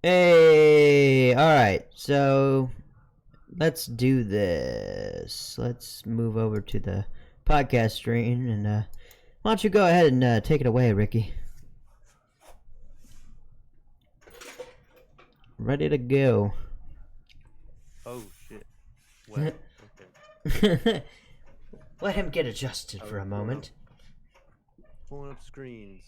Hey, all right. So let's do this. Let's move over to the podcast screen, and why don't you go ahead and take it away, Ricky? Ready to go. Oh shit. Well, okay. Let him get adjusted I for was a moment. pulling up screens.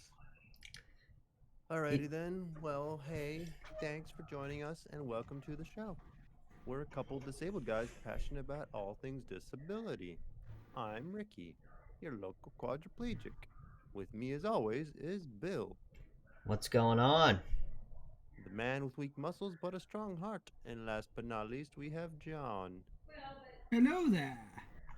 Y- Alrighty then. Well, hey, thanks for joining us and welcome to the show. We're a couple disabled guys passionate about all things disability. I'm Ricky, your local quadriplegic. With me as always is Bill, What's going on? the man with weak muscles but a strong heart. And last but not least, we have John. Hello there.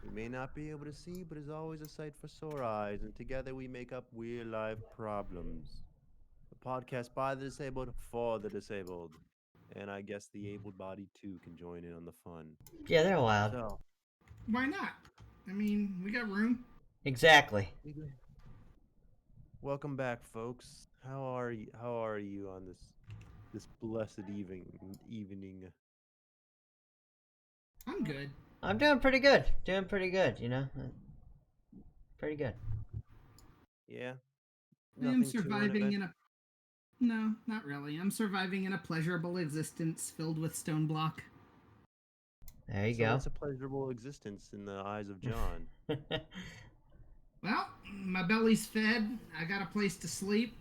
We may not be able to see, but is always a sight for sore eyes, and together we make up We're Life Problems. A podcast by the disabled for the disabled. And I guess the able bodied too can join in on the fun. Yeah, they're allowed. So, Why not? I mean, we got room. Exactly. welcome back, folks. How are you on this blessed evening? I'm good. I'm doing pretty good. Doing pretty good. Pretty good. Yeah, I am nothing too surviving in uneventful. a. No, not really. I'm surviving in a pleasurable existence filled with stone block. There you So go. what's a pleasurable existence in the eyes of John? Well, my belly's fed. I got a place to sleep.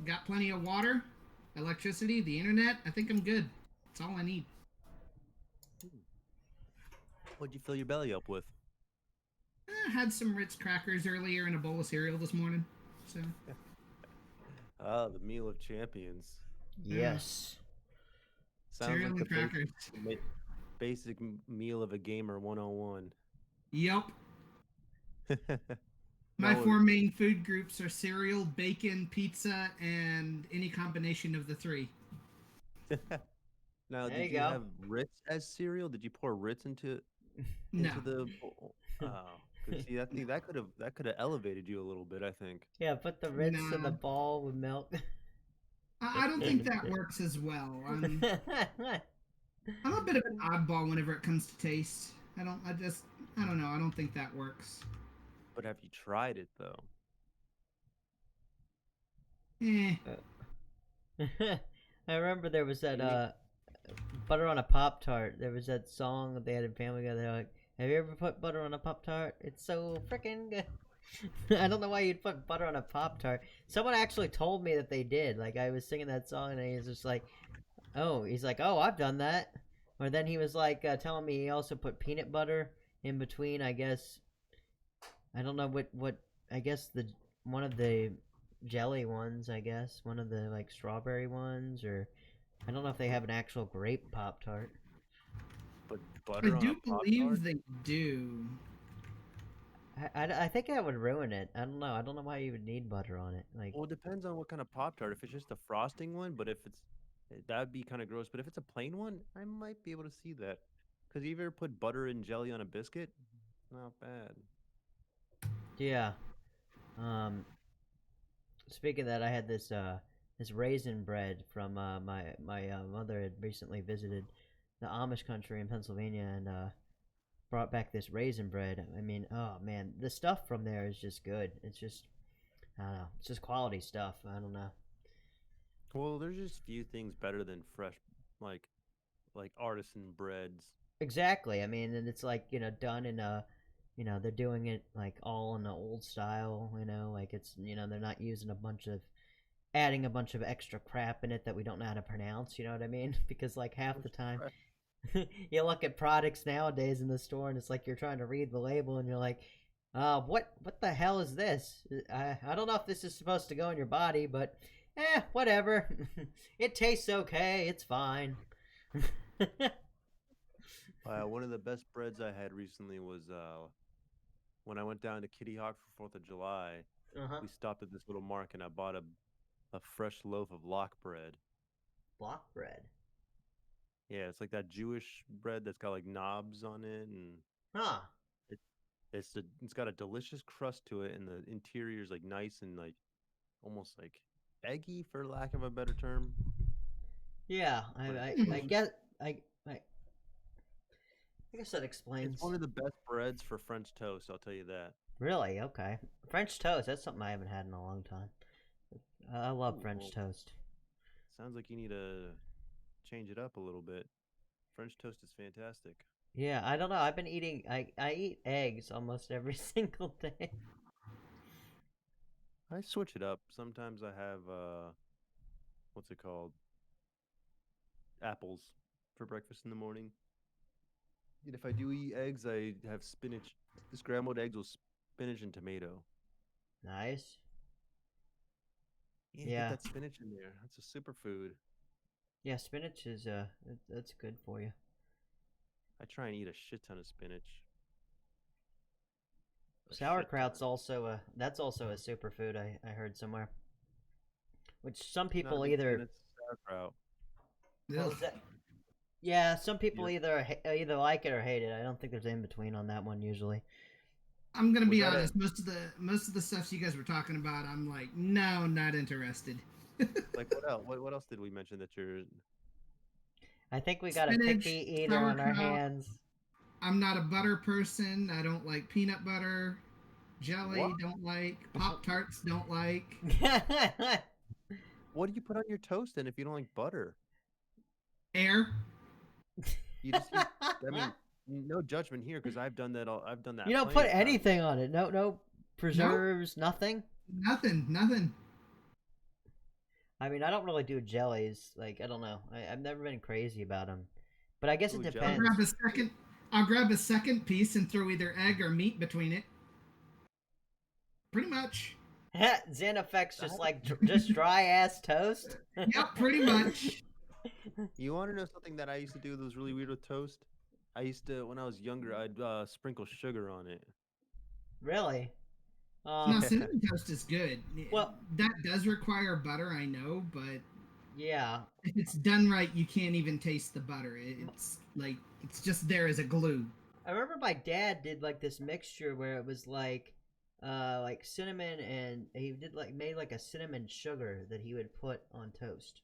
Got plenty of water, electricity, the internet. I think I'm good. That's all I need. Hmm. What'd you fill your belly up with? I had some Ritz crackers earlier and a bowl of cereal this morning. So, Ah, the meal of champions. yeah, Yes. Sounds cereal like and the crackers. basic meal of a gamer 101. Yup. My Now, four main food groups are cereal, bacon, pizza, and any combination of the three. now, There did you you go. have Ritz as cereal? Did you pour Ritz No. into the bowl? Oh, because see, I No. think that could have elevated you a little bit. I think. Yeah, put the Ritz in the No. ball with milk. I don't think that works as well. I'm a bit of an oddball whenever it comes to taste. I don't know. I don't think that works. But have you tried it though? Eh. I remember there was that Any? butter on a Pop Tart. There was that song that they had in Family Guy. They're like, "Have you ever put butter on a Pop Tart? It's so freaking good." I don't know why you'd put butter on a Pop Tart. Someone actually told me that they did. Like I was singing that song and he was just like, "Oh," he's like, "Oh, I've done that." Or then he was like telling me he also put peanut butter in between. I guess I don't know what I guess the one of the jelly ones. I guess one of the like strawberry ones, or I don't know if they have an actual grape Pop Tart. But I butter on a do Pop Tart? believe they do. I think that would ruin it. I don't know. I don't know why you would need butter on it. Like, Well, it depends on what kind of Pop Tart. If it's just a frosting one, but if it's that would be kind of gross. But if it's a plain one, I might be able to see that. Because you ever put butter and jelly on a biscuit? Not bad. yeah. Um, Speaking of that, I had this raisin bread from my mother had recently visited the Amish country in Pennsylvania and brought back this raisin bread. I mean, oh man, the stuff from there is just good. It's just I don't know. It's just quality stuff. I don't know. Well, there's just few things better than fresh, like like artisan breads. Exactly. I mean, and it's like done in a, they're doing it like all in the old style. Like it's they're not using a bunch of adding a bunch of extra crap in it that we don't know how to pronounce. You know what I mean? Because like half the What's time, fresh? you look at products nowadays in the store and it's like you're trying to read the label and you're like, what the hell is this? I don't know if this is supposed to go in your body, but whatever. It tastes okay. It's fine. One of the best breads I had recently was when I went down to Kitty Hawk for July. Uh huh. We stopped at this little market and I bought a fresh loaf of lock bread. Block bread. Yeah, it's like that Jewish bread that's got like knobs on it, and Huh. it it's got a delicious crust to it, and the interior is like nice and like almost like eggy, for lack of a better term. Yeah, I Hmm. guess I guess that It's explains. one of the best breads for French toast. I'll tell you that. Really? Okay. French toast. That's something I haven't had in a long time. I love Ooh, French well, toast. sounds like you need to change it up a little bit. French toast is fantastic. Yeah, I don't know. I've been eating. I eat eggs almost every single day. I switch it up. Sometimes I have what's it called? Apples for breakfast in the morning. And if I do eat eggs, I have spinach, scrambled eggs with spinach and tomato. Nice. Yeah, get Yeah, that spinach in there. That's a superfood. yeah. Spinach is that's good for you. I try and eat a shit ton of spinach. A shit Sauerkraut's ton. also a that's also a superfood. I heard somewhere. Which some Not a people big fan either. of sauerkraut. What Ugh. was that? Yeah, some people Yep. either like it or hate it. I don't think there's in between on that one usually. I'm gonna Was be that a honest. Most of the stuff you guys were talking about, I'm like, no, not interested. like what else? What else did we mention that you're I think we got a Spinach, picky eater on our sauerkraut. hands. I'm not a butter person. I don't like peanut butter. what? Jelly, don't like. Pop Tarts, don't like. What do you put on your toast then if you don't like butter? Air. You just use I mean, no judgment here because I've done that I've done You that don't plenty put of times. anything on it. No No, preserves, nothing. nothing. I mean, I don't really do jellies. Like, I don't know. I've never been crazy about them. But I guess it Ooh, I'll jelly. depends. grab a second. I'll grab a second piece and throw either egg or meat between it. Pretty much. Zen effects I just haven't- like just dry ass toast. Yep, pretty much. You want to know something that I used to do that was really weird with toast? I used to, when I was younger, I'd sprinkle sugar on it. Really? Now, Yeah. cinnamon toast is good. Well, That does require butter, I know, but yeah. if it's done right, you can't even taste the butter. It's like it's just there as a glue. I remember my dad did like this mixture where it was like cinnamon and he did like made like a cinnamon sugar that he would put on toast.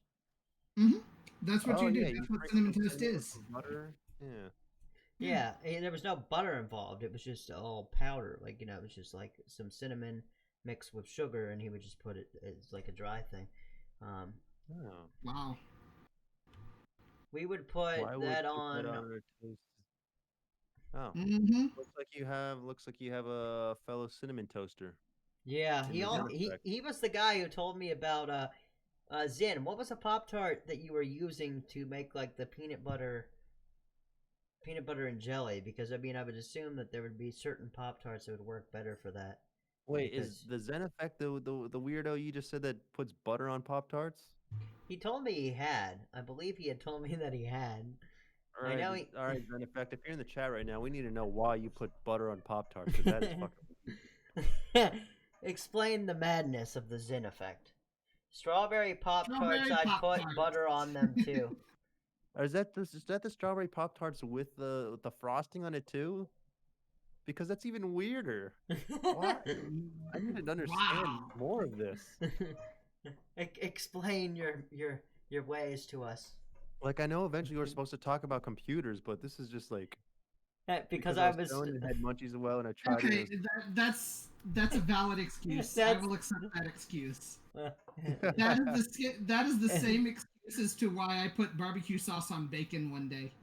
Hmm. That's what Oh you do. yeah, you That's what sprinkle cinnamon some toast cinnamon, is. some butter. Yeah. Yeah. Yeah, and there was no butter involved. It was just all powder. Like, it was just like some cinnamon mixed with sugar, and he would just put it as like a dry thing. Um, Oh. Wow. we would put Why would that you put that on. on a toast? Oh. Hmm. Looks like you have a fellow cinnamon toaster Yeah, in the Zen effect. he was the guy who told me about Zin. What was a Pop Tart that you were using to make like the peanut butter and jelly? Because I mean, I would assume that there would be certain Pop Tarts that would work better for that. Wait, is Because the Zen effect the weirdo you just said that puts butter on Pop Tarts? he told me he had. I believe he had told me that he had. All I right, know he. all right. Zen effect. If you're in the chat right now, we need to know why you put butter on Pop Tarts because that is fucking. Explain the madness of the Zin effect. Strawberry Pop Tarts, Strawberry I'd Pop put Tarts. butter on them too. Or is that the strawberry Pop Tarts with the frosting on it too? Because that's even weirder. Why? I need to understand Wow. more of this. Explain your ways to us. Like I know eventually we're supposed to talk about computers, but this is just like Because because I was stoned and had munchies as well, and I tried Okay, it. that's a valid excuse. I That's- will accept that excuse. Was... That is the same excuse as to why I put barbecue sauce on bacon one day.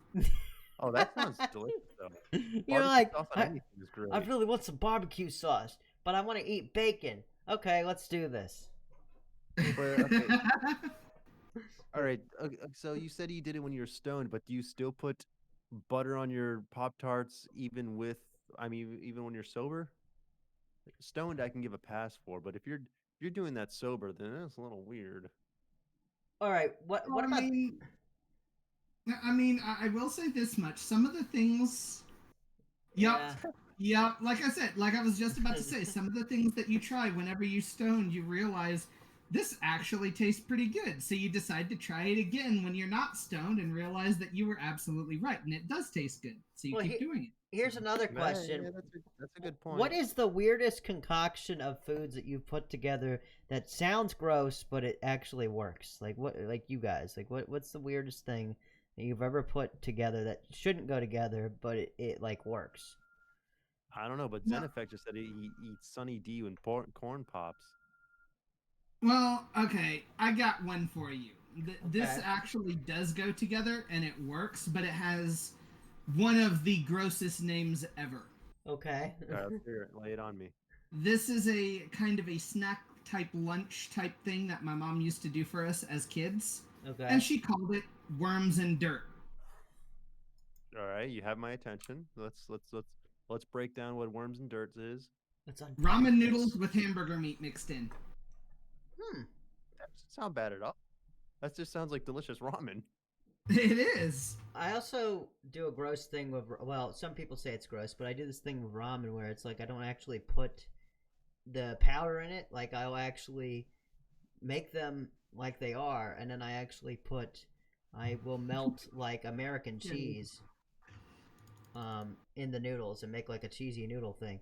Oh, that sounds delicious though. You're Barbecue like, sauce on anything is great. I really want some barbecue sauce, but I want to eat bacon. Okay, let's do this. But, okay. All right. So you said you did it when you were stoned, but do you still put butter on your Pop Tarts even with? I mean, even when you're sober? Stoned, I can give a pass for, but if you're doing that sober, then it's a little weird. All right, what Well, about? I will say this much. Some of the things. Yep. Yeah. Yep. Like I said, like I was just about to say, some of the things that you try whenever you stone, you realize this actually tastes pretty good. So you decide to try it again when you're not stoned and realize that you were absolutely right and it does taste good. So you Well, keep doing it. here's So, another Yeah, question. yeah, that's a good point. What is the weirdest concoction of foods that you've put together that sounds gross but it actually works? Like what? Like you guys? Like what's the weirdest thing that you've ever put together that shouldn't go together but it like works? I don't know, but no, Zeneffect just said he eats Sunny D and corn pops. well, okay, I got one for you. This Okay. actually does go together and it works, but it has one of the grossest names ever. Okay. Okay, let's hear it. Lay it on me. This is a kind of a snack type lunch type thing that my mom used to do for us as kids, Okay. and she called it worms and dirt. All right, you have my attention. Let's break down what worms and dirt is. Let's unpack Ramen this. noodles with hamburger meat mixed in. Hmm. That doesn't sound bad at all. That just sounds like delicious ramen. It is. I also do a gross thing with, well, some people say it's gross, but I do this thing with ramen where it's like I don't actually put the powder in it. Like I'll actually make them like they are, and then I will melt like American cheese in the noodles and make like a cheesy noodle thing.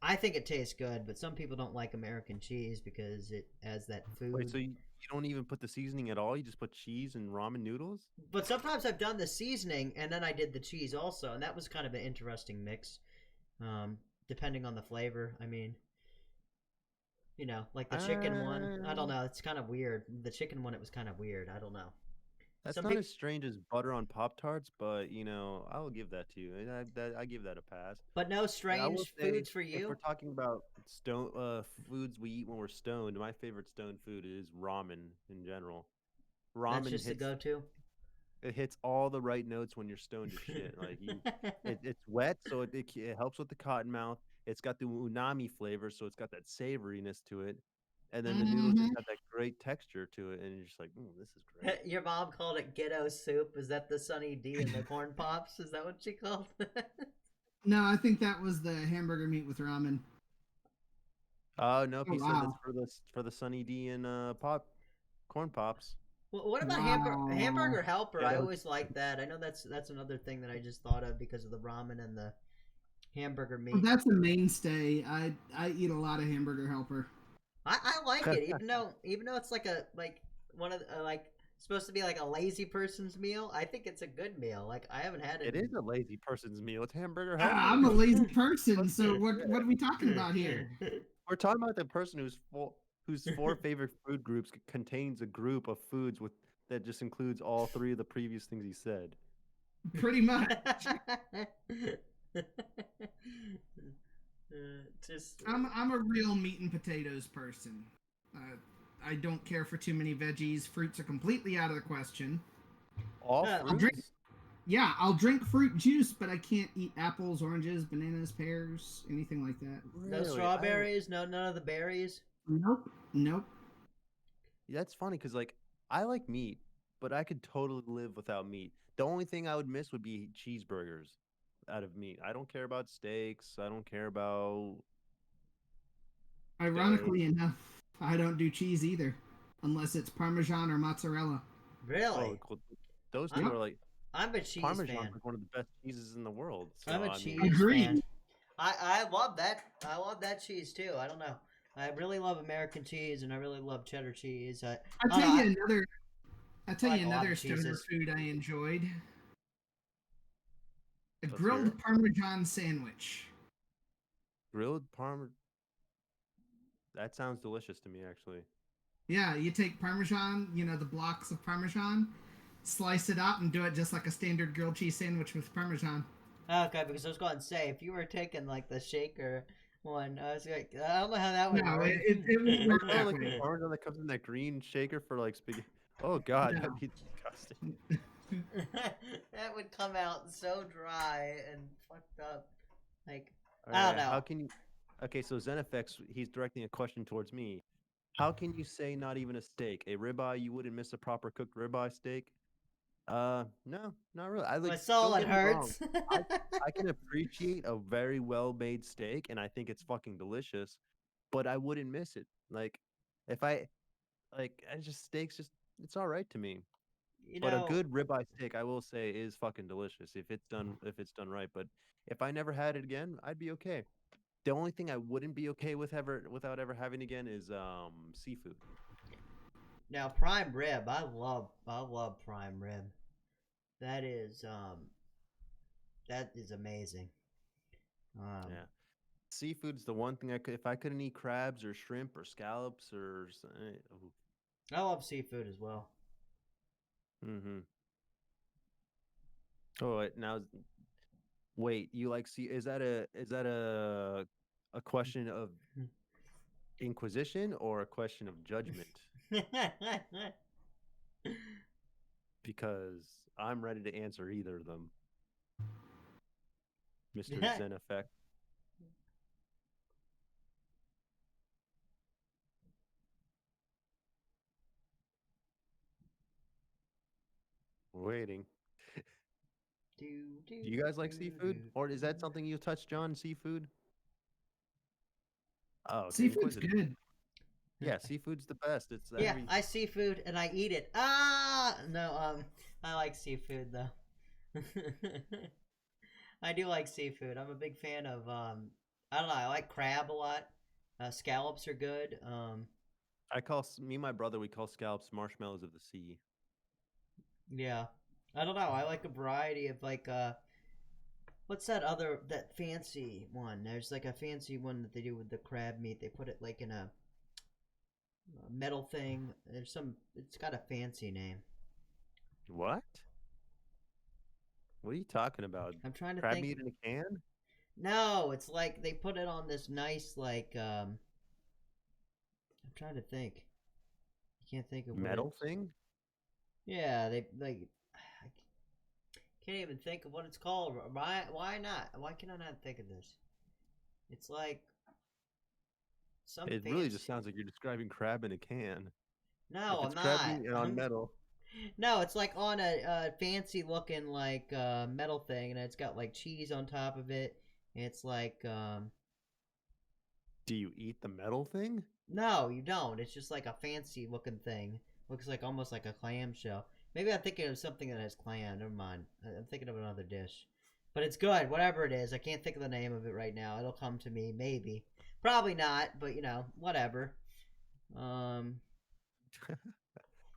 I think it tastes good, but some people don't like American cheese because it has that Wait, food. so you don't even put the seasoning at all? You just put cheese and ramen noodles? But sometimes I've done the seasoning and then I did the cheese also, and that was kind of an interesting mix. Depending on the flavor. I mean, like the chicken one. I don't Uh, know. It's kind of weird. The chicken one, it was kind of weird. I don't know. that's Some not people, as strange as butter on Pop Tarts, but I will give that to you. I give that a pass. but no I will strange say, foods for if we're you. talking about foods we eat when we're stoned, my favorite stoned food is ramen in general. That's Ramen just the hits go-to. it hits all the right notes when you're stoned as shit. It's wet, so it helps with the cotton mouth. It's got the unami flavor, so it's got that savoriness to it, and then the noodles just Mm-hmm. have that great texture to it, and you're just like, this is great. Your mom called it ghetto soup. Is that the Sunny D and the corn pops? Is that what she called it? No, I think that was the hamburger meat with ramen. Oh nope, Oh he said that's wow, for the Sunny D and corn pops. Well, what about wow. hamburger helper? I Ghetto. always like that. I know that's another thing that I just thought of because of the ramen and the hamburger Well, meat. that's a mainstay. I eat a lot of hamburger helper. I like it, even though it's like one of like supposed to be like a lazy person's meal. I think it's a good meal. Like I haven't had it It is a lazy person's meal. It's hamburger I'm helper. a lazy person, Let's so be what are we talking about here? We're talking about the person whose four favorite food groups contains a group of foods with that just includes all three of the previous things he said. Pretty much. Just I'm a real meat and potatoes person. Uh, I don't care for too many veggies. Fruits are completely out of the question. All I'll drink. fruits? Yeah, I'll drink fruit juice, but I can't eat apples, oranges, bananas, pears, anything like that. no Really? strawberries, none of the berries. Nope. Nope. That's funny because I like meat, but I could totally live without meat. The only thing I would miss would be cheeseburgers out of meat. I don't care about steaks. I don't care about steak. Ironically enough, I don't do cheese either, unless it's Parmesan or mozzarella. Oh, Really? cool. Those two Yep. are like I'm a cheese Parmesan's fan. like one of the best cheeses in the world. So I'm a I mean, cheese Agreed. fan. I love that. I love that cheese too. I don't know. I really love American cheese and I really love cheddar cheese. I I don't tell know. you another. I I tell like you a lot another of stoner cheeses. food I enjoyed: a let's hear it. grilled Parmesan sandwich. Grilled Parmesan. That sounds delicious to me, actually. Yeah, you take Parmesan, the blocks of Parmesan, slice it up, and do it just like a standard grilled cheese sandwich with Parmesan. Okay, because I was going to say if you were taking like the shaker one, I was like, I don't know how that would No, work. it won't Are you work talking that like the way. Parmesan that comes in that green shaker for like spaghetti? Oh God, No. that'd be disgusting. That would come out so dry and fucked up. Like All I don't right, know. how can you? Okay, so ZenFX, he's directing a question towards me. How can you say not even a steak? A ribeye, you wouldn't miss a proper cooked ribeye steak? No, not really. I My like. soul Don't it get me wrong. hurts. I I can appreciate a very well made steak, and I think it's fucking delicious. But I wouldn't miss it. Like, if I Like, I just steaks just it's all right to me. You But a know, good ribeye steak, I will say, is fucking delicious if it's done right. But if I never had it again, I'd be okay. The only thing I wouldn't be okay with ever without ever having again is seafood. now prime rib. I love prime rib. That is that is amazing. Um, Yeah. Seafood's the one thing I could if I couldn't eat crabs or shrimp or scallops ooh. I love seafood as well. Mm-hmm. Oh, wait, you like see is that a question of inquisition or a question of judgment? Because I'm ready to answer either of them, Mr. Zen Effect. Waiting. do, do, Do you guys like do, seafood? Or is that something you touched on, seafood? Oh, okay, Seafood's inquisitive. good. Yeah, seafood's the best. It's Yeah, every I seafood and I eat it. Ah, no, I like seafood though. I do like seafood. I'm a big fan of I don't know. I like crab a lot. Scallops are good. me and my brother we call scallops marshmallows of the sea. Yeah. I don't know. I like a variety of like what's that fancy one? There's like a fancy one that they do with the crab meat. They put it like in a metal thing. It's got a fancy name. What? What are you talking about? I'm trying to Crab think. meat in a can? No, it's like they put it on this nice like I'm trying to think. I can't think of what Metal it's. thing? Yeah, they like. I can't even think of what it's called. Why not? Why can I not think of this? It's like some It really just fancy. sounds like you're describing crab in a can. No, If I'm it's crab not. meat and on metal, No, it's like on a fancy looking like metal thing, and it's got like cheese on top of it. And it's like do you eat the metal thing? no, you don't. It's just like a fancy looking thing. Looks like almost like a clam shell. Maybe I'm thinking of something that has clam. Never mind. I'm thinking of another dish. But it's good, whatever it is. I can't think of the name of it right now. It'll come to me, maybe. Probably not, but whatever. Um,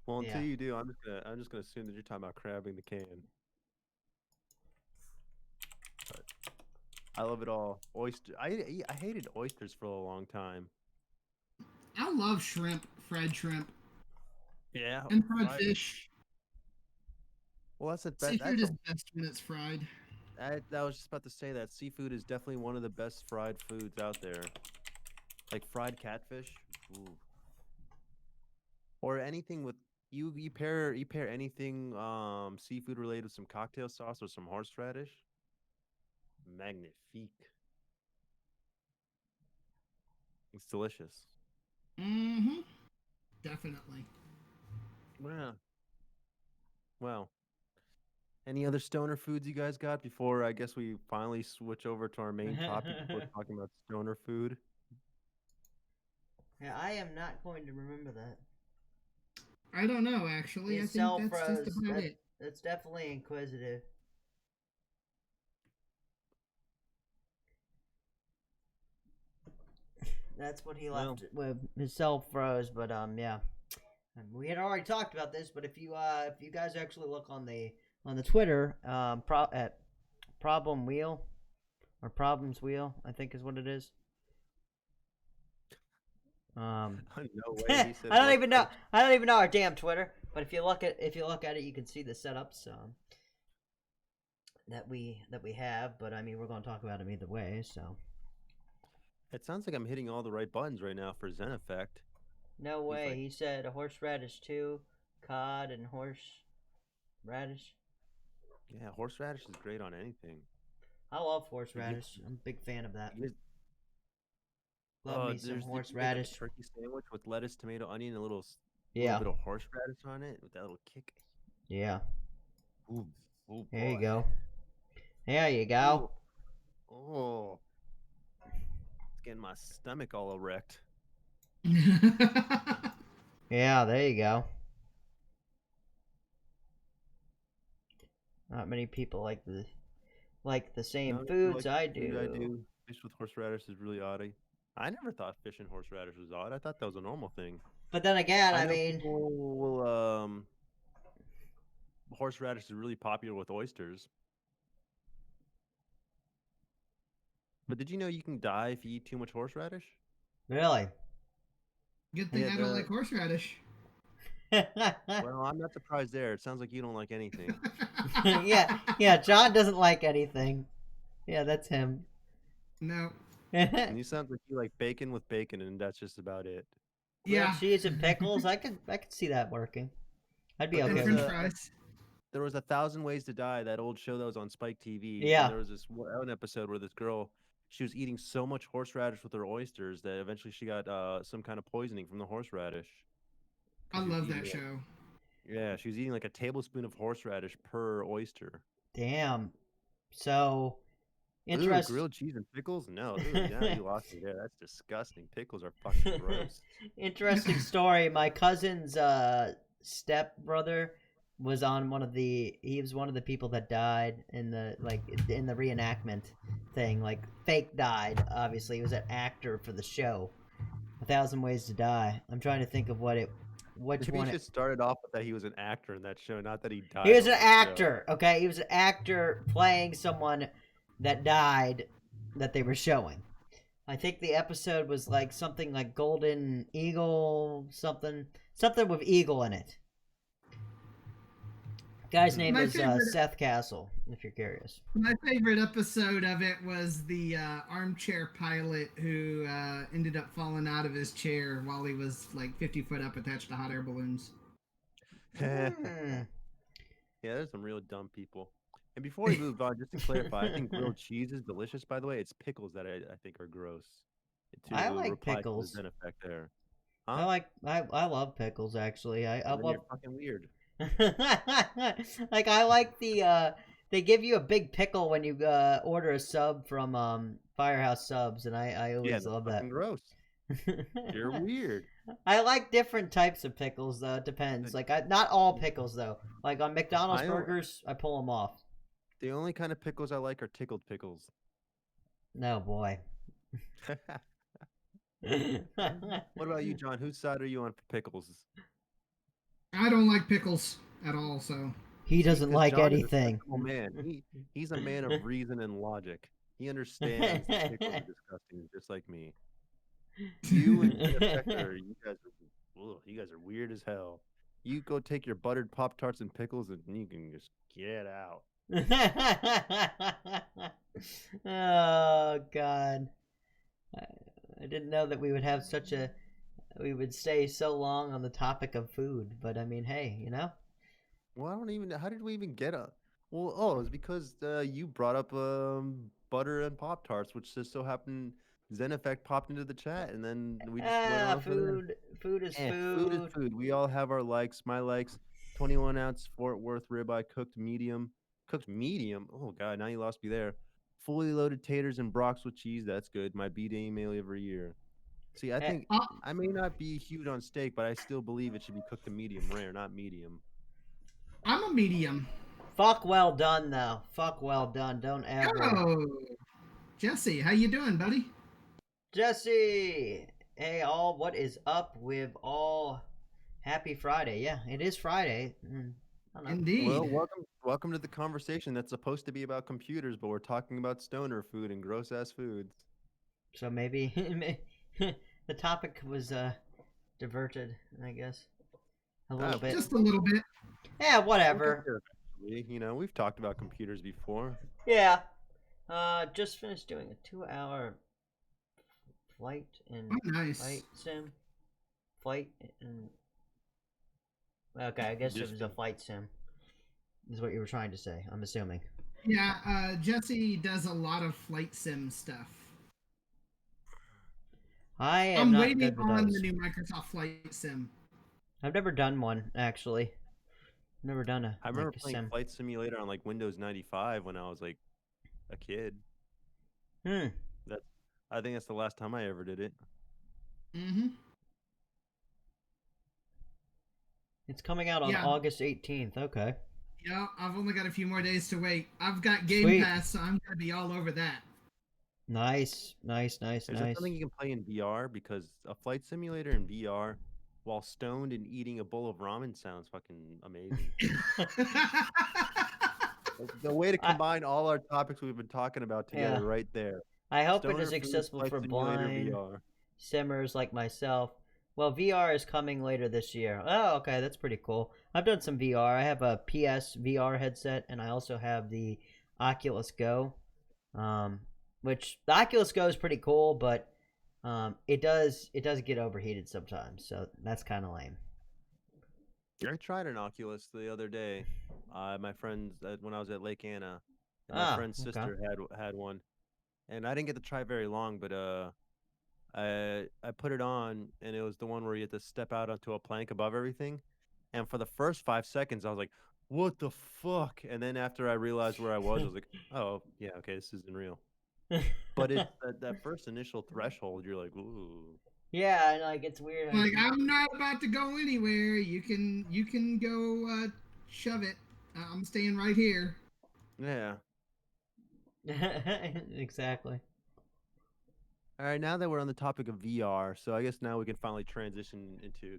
Well, until yeah. you do, I'm just gonna assume that you're talking about crab in the can. But I love it all. I hated oysters for a long time. I love shrimp, fried shrimp, Yeah, and fried fried. fish. Well, that's the best. Seafood is best when it's fried. I was just about to say that seafood is definitely one of the best fried foods out there. Like fried catfish, ooh. Or anything with you pair anything seafood related with some cocktail sauce or some horseradish. Magnifique. It's delicious. Mm-hmm. Definitely. Yeah. Well, any other stoner foods you guys got before I guess we finally switch over to our main topic before talking about stoner food? Yeah, I am not going to remember that. I don't know, actually. I His think cell that's just froze. about it. That's definitely inquisitive. That's what he Well, left with. His cell froze, but yeah. We had already talked about this, but if you guys actually look on the Twitter at problem wheel or problems wheel, I think is what it is. no way. I He said don't what? even know. I don't even know our damn Twitter. But if you look at it, you can see the setups that we have. But I mean, we're going to talk about them either way. So It sounds like I'm hitting all the right buttons right now for Zen Effect. no He's way. like, He said a horseradish too, cod and horseradish. yeah, horseradish is great on anything. I love You get, horseradish. I'm a big fan of that. you Love me some there's you make like a horseradish. turkey sandwich with lettuce, tomato, onion, a little Yeah, bit of horseradish on it with that little kick. yeah. Ooh, oh There you boy. go. There you go. Ooh. Oh, it's getting my stomach all erect. Yeah, there you go. Not many people like the same No, you foods like I the food I do. do. Fish with horseradish is really odd. I never thought fish and horseradish was odd. I thought that was a normal thing. But then again, I I know mean, people will horseradish is really popular with oysters. But did you know you can die if you eat too much horseradish? really. Good thing Yeah, I don't like horseradish. well, I'm not surprised there. It sounds like you don't like anything. yeah. John doesn't like anything. Yeah, that's him. No. And you sound like you like bacon with bacon, and that's just about it. Grilled Yeah. cheese and pickles. I could see that working. I'd be But And okay French with. fries. there was 1,000 Ways to Die, that old show that was on Spike TV, and Yeah. there was this one episode where this girl, she was eating so much horseradish with her oysters that eventually she got some kind of poisoning from the horseradish. I 'Cause she was love eating that like, show. yeah, she was eating like a tablespoon of horseradish per oyster. Damn. So Ooh, interest. grilled cheese and pickles? No, ooh, now you lost me there. That's disgusting. Pickles are fucking gross. Interesting story. My cousin's step brother was on he was one of the people that died in the reenactment thing. Like fake died, obviously. He was an actor for the show. 1,000 Ways to Die. I'm trying to think of which Maybe you one should start it off with that he was an actor in that show, not that he he died was on an the show. actor, okay? He was an actor playing someone that died that they were showing. I think the episode was like something like Golden Eagle, something with Eagle in it. Guy's name My is favorite Seth Castle, if you're curious. My favorite episode of it was the armchair pilot who ended up falling out of his chair while he was like 50 foot up attached to hot air balloons. Yeah, Hmm. there's some real dumb people. And before we move on, just to clarify, I think grilled cheese is delicious. By the way, it's pickles that I think are gross. I To like reply pickles. to the Zen effect there. I love pickles actually. I Well, then love you're fucking weird. like I like they give you a big pickle when you order a sub from Firehouse Subs, and I Yeah, always that's love fucking gross. You're weird. I like different types of pickles though. It depends. Like not all pickles though. Like on McDonald's I don't- burgers, I pull them off. The only kind of pickles I like are tickled pickles. No boy. What about you, John? Whose side are you on for pickles? I don't like pickles at all, so He doesn't Because like John is a anything. sensible man. He's a man of reason and logic. He understands that pickles are disgusting, just like me. You and Zen Effector, you guys are weird as hell. You go take your buttered Pop Tarts and pickles, and you can just get out. Oh God. I didn't know that we would stay so long on the topic of food, but I mean, hey, you know? Well, I don't even. How did we even get a? Well, it's because you brought up butter and Pop Tarts, which just so happened Zen Effect popped into the chat, and then we just went on from there. Food is Food food. is food. We all have our likes. My likes: 21-ounce Fort Worth ribeye, cooked medium. Cooked medium. Oh God, now you lost me there. Fully loaded taters and brocks with cheese. That's good. My B-day meal every year. See, I think I may not be huge on steak, but I still believe it should be cooked to medium rare, not medium. I'm a medium. Fuck well done though. Fuck well done. Don't ever. Oh, Jesse, how you doing, buddy? Jesse! Hey all, what is up with all? Happy Friday. Yeah, it is Friday. I don't know. Indeed. Well, welcome to the conversation that's supposed to be about computers, but we're talking about stoner food and gross ass foods. So maybe the topic was diverted, I guess. A little bit. Just a little bit. Yeah, whatever. You know, we've talked about computers before. Yeah. Just finished doing a 2-hour flight and Oh, nice. flight sim. Flight and okay, I guess it was a flight sim. Is what you were trying to say, I'm assuming. Yeah, Jesse does a lot of flight sim stuff. I'm I'm not waiting good with on those. the new Microsoft Flight Sim. I've never done one, actually. Never done I remember a playing sim. Flight Simulator on like Windows 95 when I was like a kid. Hmm. I think that's the last time I ever did it. Mm-hmm. It's coming out on Yeah, August 18th. Okay. yeah. I've only got a few more days to wait. I've got Game Sweet. Pass, so I'm gonna be all over that. Nice, nice, nice, Is that nice. something you can play in VR? Because a flight simulator in VR while stoned and eating a bowl of ramen sounds fucking amazing. The way to I, combine all our topics we've been talking about yeah. together right there. I hope it Stoner is food, accessible flight for simulator, blind VR. simmers like myself. Well, VR is coming later this year. Oh, okay, that's pretty cool. I've done some VR. I have a PS VR headset, and I also have the Oculus Go. Um, which the Oculus Go is pretty cool, but it does get overheated sometimes, so that's kind of lame. I tried an Oculus the other day. My friends when I was at Lake Anna, and my Ah, friend's okay. sister had one, and I didn't get to try very long, but I put it on, and it was the one where you had to step out onto a plank above everything, and for the first 5 seconds, I was like, "What the fuck?" And then after I realized where I was like, "Oh yeah, okay, this isn't real." But it's that first initial threshold. You're like, "Ooh." Yeah, and like it's weird. Like I'm not about to go anywhere. You can go shove it. I'm staying right here. Yeah. Exactly. All right, now that we're on the topic of VR, so I guess now we can finally transition into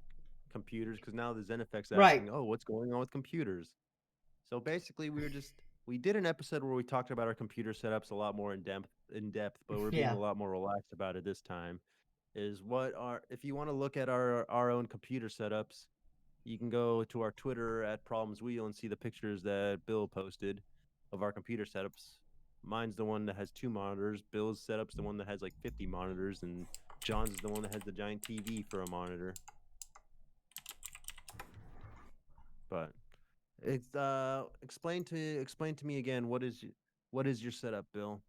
computers because now the ZenFX Right. asking, "Oh, what's going on with computers?" So basically, we did an episode where we talked about our computer setups a lot more in depth, but we're being Yeah. a lot more relaxed about it this time. Is what our if you want to look at our own computer setups, you can go to our Twitter at Problems Wheel and see the pictures that Bill posted of our computer setups. Mine's the one that has 2 monitors. Bill's setup's the one that has like 50 monitors, and John's is the one that has the giant TV for a monitor. But it's explain to me again what is your setup, Bill?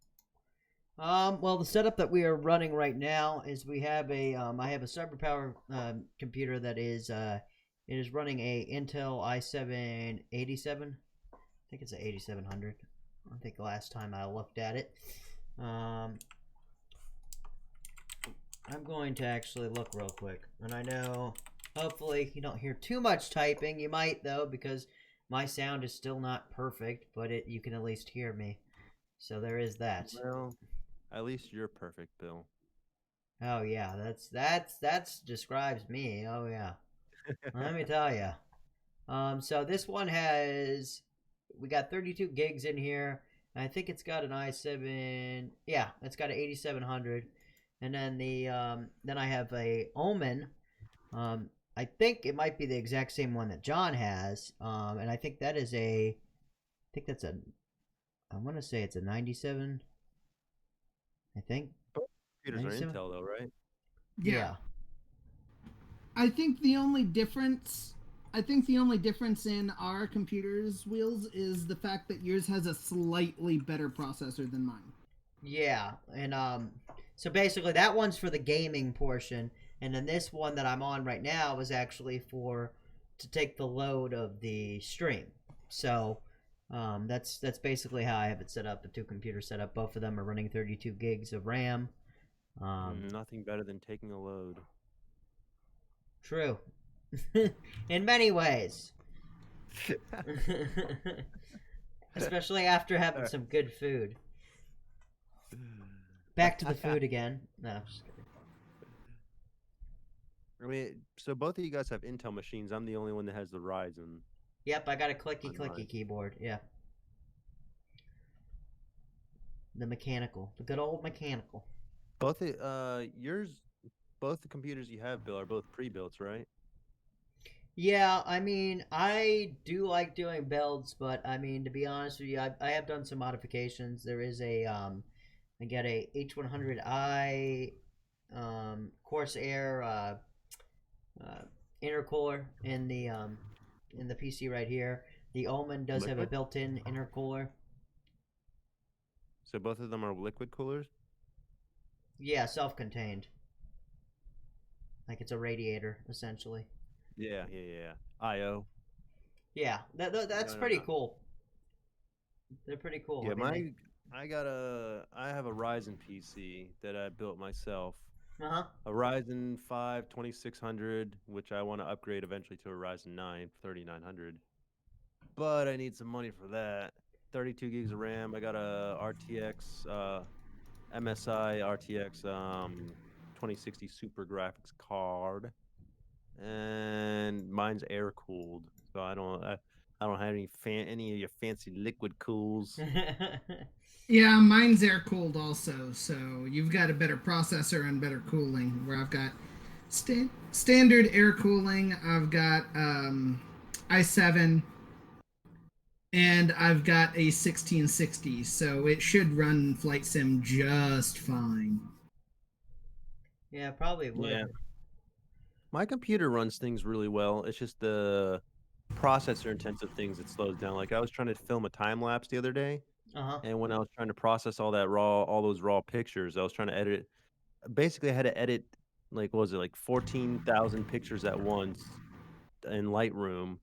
Well, the setup that we are running right now is we have I have a cyber power computer that is it is running a Intel i7 87. I think it's an 8700. I think the last time I looked at it. Um, I'm going to actually look real quick, and I know hopefully you don't hear too much typing. You might though because my sound is still not perfect, but you can at least hear me. So there is that. Well, at least you're perfect, Bill. Oh yeah, that's describes me. Oh yeah, let me tell you. So this one has we got 32 gigs in here. And I think it's got an i7. Yeah, it's got an 8700, and then then I have a Omen. I think it might be the exact same one that John has. And I think that is I think that's a. I want to say it's a 97. I think Both computers are 97. Intel though, right? Yeah. Yeah. I think the only difference in our computers wheels is the fact that yours has a slightly better processor than mine. Yeah, and so basically that one's for the gaming portion, and then this one that I'm on right now is actually for to take the load of the stream. So that's basically how I have it set up. The two computers set up. Both of them are running 32 gigs of RAM. Nothing better than taking a load. True, in many ways, especially after having some good food. Back to the food again. No, just kidding. I mean, so both of you guys have Intel machines. I'm the only one that has the Ryzen Yep, I got a clicky on mine. clicky keyboard. Yeah. The mechanical. The good old mechanical. Both the computers you have, Bill, are both pre-built, right? Yeah, I mean, I do like doing builds, but I mean, to be honest with you, I have done some modifications. There is I got a H100i Corsair uh, intercooler in the PC right here. The Omen does have a Liquid. built-in intercooler. So both of them are liquid coolers. Yeah, self-contained. Like it's a radiator essentially. Yeah. IO. Yeah, that's No, no, pretty no. cool. They're pretty cool. Yeah, I mean, they I have a Ryzen PC that I built myself, Uh-huh. a Ryzen 5 2600, which I want to upgrade eventually to a Ryzen 9 3900. But I need some money for that. 32 gigs of RAM. I got a RTX MSI RTX 2060 Super Graphics card, and mine's air cooled, so I don't have any of your fancy liquid cools. Yeah, mine's air cooled also, so you've got a better processor and better cooling. Where I've got standard air cooling, I've got i7, and I've got a 1660, so it should run Flight Sim just fine. Yeah, probably would. Yeah, my computer runs things really well. It's just the processor intensive things that slows down. Like I was trying to film a time lapse the other day, Uh-huh. and when I was trying to process all those raw pictures, I was trying to edit it. Basically, I had to edit, like, what was it, like 14,000 pictures at once in Lightroom,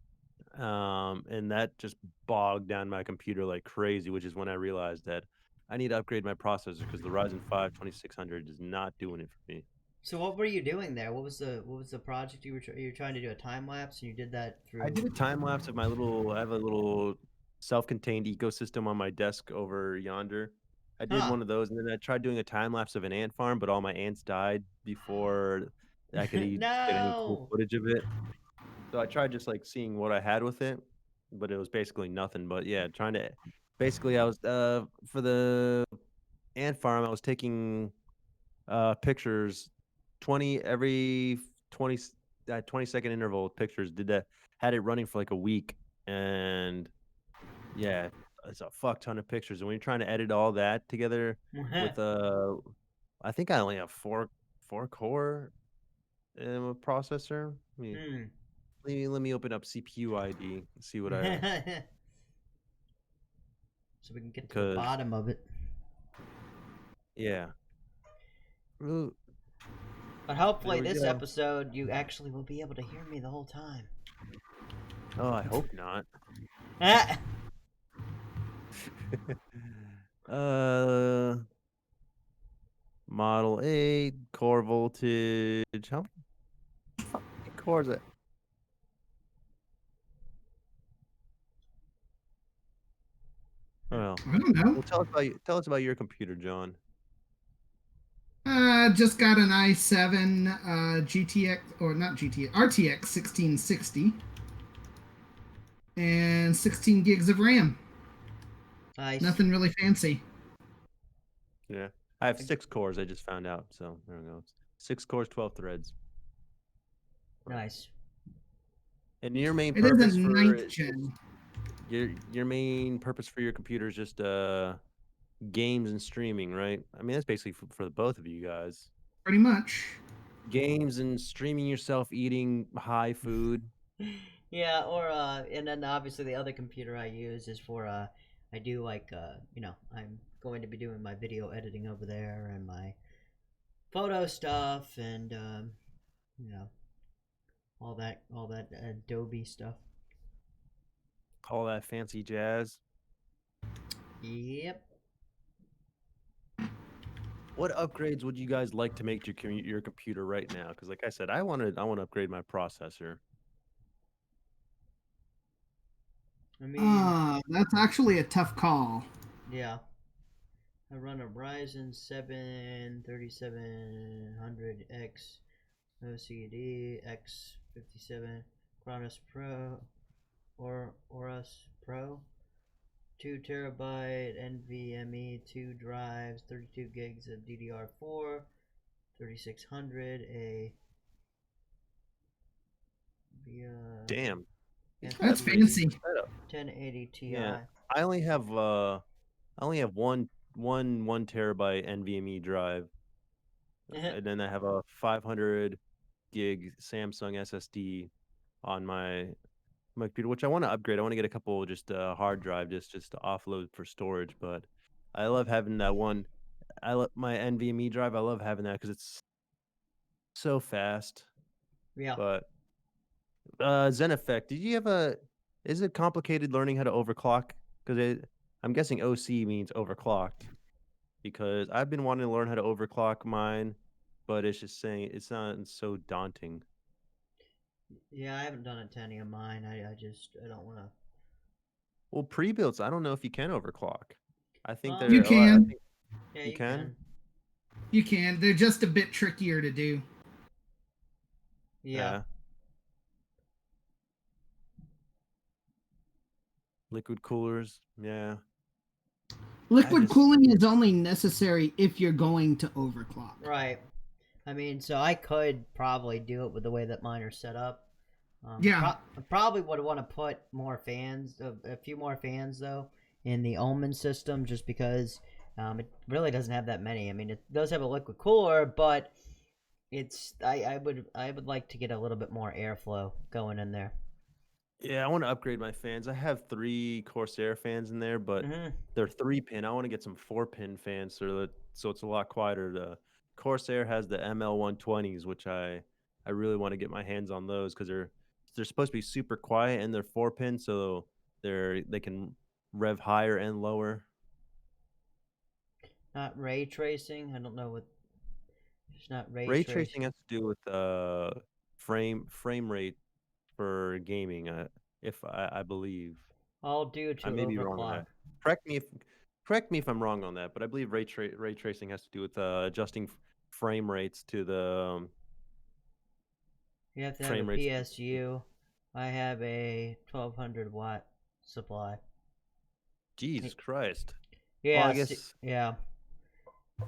and that just bogged down my computer like crazy, which is when I realized that I need to upgrade my processor because the Ryzen 5 2600 is not doing it for me. So what were you doing there? What was the project you were trying to do a time lapse and you did that I through? did a time lapse of I have a little self-contained ecosystem on my desk over yonder. I did Huh. one of those, and then I tried doing a time lapse of an ant farm, but all my ants died before I could get any cool No. footage of it. So I tried just like seeing what I had with it, but it was basically nothing. But yeah, trying to basically I was for the ant farm, I was taking pictures 20 every 20 20-second interval with pictures. Did that, had it running for like a week, and yeah, it's a fuck ton of pictures. And when you're trying to edit all that together with I think I only have four core processor. Hmm. Let me open up CPU ID and see what I, So we can get to the because bottom of it. yeah. Ooh, But there hopefully we this go. episode you actually will be able to hear me the whole time. Oh, I hope not. Ah! uh, Model 8 core voltage. How many cores? Well, I don't know. well, tell us about your computer, John. Just got an i7 GTX, or not GTX, RTX 1660, and 16 gigs of RAM. Nice. Nothing really fancy. Yeah, I have 6 cores. I just found out, so there we go. 6 cores, 12 threads. Nice. And your main It is a purpose for ninth gen, your main purpose for your computer is just games and streaming, right? I mean, that's basically for the both of you guys. pretty much. Games and streaming yourself eating high food. Yeah, or and then obviously the other computer I use is for I do like I'm going to be doing my video editing over there and my photo stuff and you know all that Adobe stuff. All that fancy jazz. Yep. What upgrades would you guys like to make to your computer right now? Because, like I said, I want to upgrade my processor. I mean, That's actually a tough call. yeah. I run a Ryzen 7 3700X OCD X57 Chronos Pro or Aorus Pro, 2 terabyte NVMe, 2 drives, 32 gigs of DDR4, 3600, Damn, he's got a That's pretty fancy. decent setup. 1080 Ti. Yeah, I only have one terabyte NVMe drive, and then I have a 500 gig Samsung SSD on my computer, which I want to upgrade. I want to get a couple just hard drive just to offload for storage. But I love having that one. I love my NVMe drive. I love having that because it's so fast. Yeah. But Zen Effect, did you have a? Is it complicated learning how to overclock? Because I'm guessing OC means overclocked. Because I've been wanting to learn how to overclock mine, but it's just saying it's not so daunting. Yeah, I haven't done it to any of mine. I don't want to. Well, pre-builts, I don't know if you can overclock. I think Well, You they're. I can. think yeah, you you can. can. You can. They're just a bit trickier to do. Yeah. Yeah. Liquid coolers. Yeah. I Liquid just. cooling is only necessary if you're going to overclock. Right. I mean, so I could probably do it with the way that mine are set up. Yeah. I probably would want to put more fans, a few more fans though, in the Omen system, just because it really doesn't have that many. I mean, it does have a liquid cooler, but I would like to get a little bit more airflow going in there. Yeah, I want to upgrade my fans. I have 3 Corsair fans in there, but Hmm. they're 3 pin. I want to get some 4 pin fans so it's a lot quieter. The Corsair has the ML120s, which I really want to get my hands on those because they're supposed to be super quiet and they're 4 pin, so they can rev higher and lower. Not ray tracing. I don't know what. It's not ray Ray trace. tracing has to do with frame rate for gaming. If I believe. All due I to may be wrong on overclock. that. Correct me if correct me if I'm wrong on that, but I believe ray tracing has to do with adjusting frame rates to the You have to have a frame rates. PSU. I have a 1200 watt supply. Jesus Christ. Well, I Yeah, guess yeah.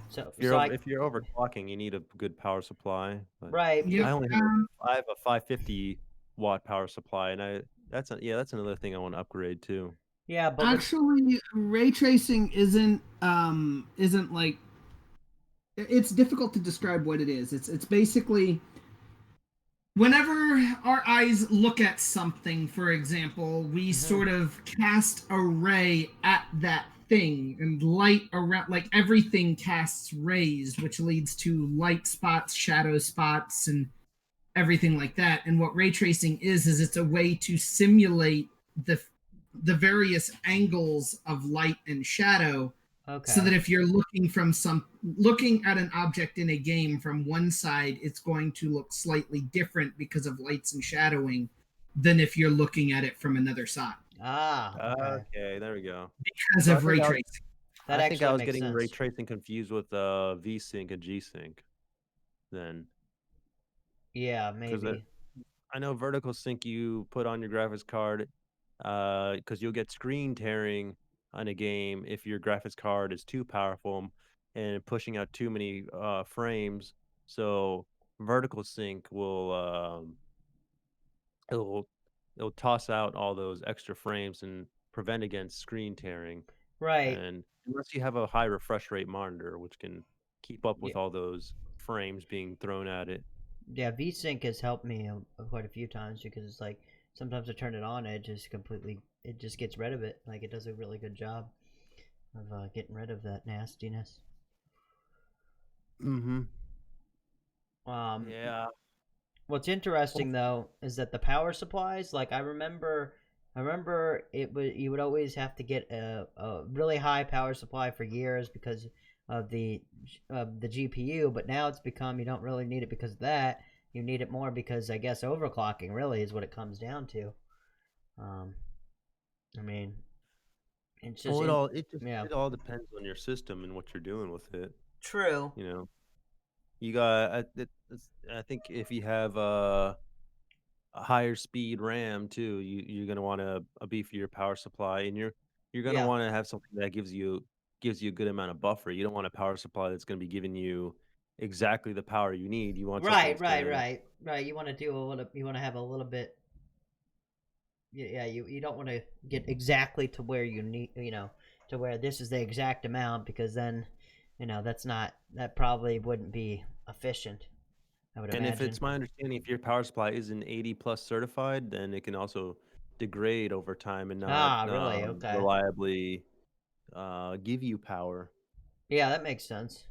So if so I if you're overclocking, you need a good power supply. But right Yep. I because only have I have a 550 watt power supply, and that's another thing I want to upgrade too. yeah, but with Actually, ray tracing isn't like it's difficult to describe what it is. It's basically whenever our eyes look at something, for example, we mhm. sort of cast a ray at that thing, and light around, like everything casts rays, which leads to light spots, shadow spots, and everything like that. And what ray tracing is it's a way to simulate the various angles of light and shadow, so Okay. that if you're looking at an object in a game from one side, it's going to look slightly different because of lights and shadowing than if you're looking at it from another side Ah, okay. Okay, there we go. because So of ray tracing. That I actually was makes getting ray sense. tracing confused with V-Sync and G-Sync then, Yeah, because maybe. I know vertical sync you put on your graphics card, because you'll get screen tearing on a game if your graphics card is too powerful and pushing out too many frames. So vertical sync it'll it'll toss out all those extra frames and prevent against screen tearing. Right. And unless you have a high refresh rate monitor, which can keep up Yeah. with all those frames being thrown at it. Yeah, VSync has helped me quite a few times because it's like sometimes I turn it on, it just gets rid of it. Like it does a really good job of getting rid of that nastiness. Mm-hmm. Um, Yeah. What's Well, interesting though is that the power supplies, like I remember you would always have to get a really high power supply for years because of the GPU, but now it's become you don't really need it because of that. You need it more because I guess overclocking really is what it comes down to. Um, I mean, it's just well, in yeah, it all depends on your system and what you're doing with it. true. You know, you got I think if you have a higher speed RAM too, you're gonna want a beefier power supply, and you're gonna Yeah. want to have something that gives you a good amount of buffer. You don't want a power supply that's gonna be giving you exactly the power you need. You want something Right, that's right, gonna right, right. You want to do a little. You want to have a little bit. Yeah, you don't want to get exactly to where you need. To where this is the exact amount because then, that probably wouldn't be efficient. I would and if imagine. it's my understanding, if your power supply isn't 80 plus certified, then it can also degrade over time and not Ah, really? Okay. reliably give you power. Yeah, that makes sense.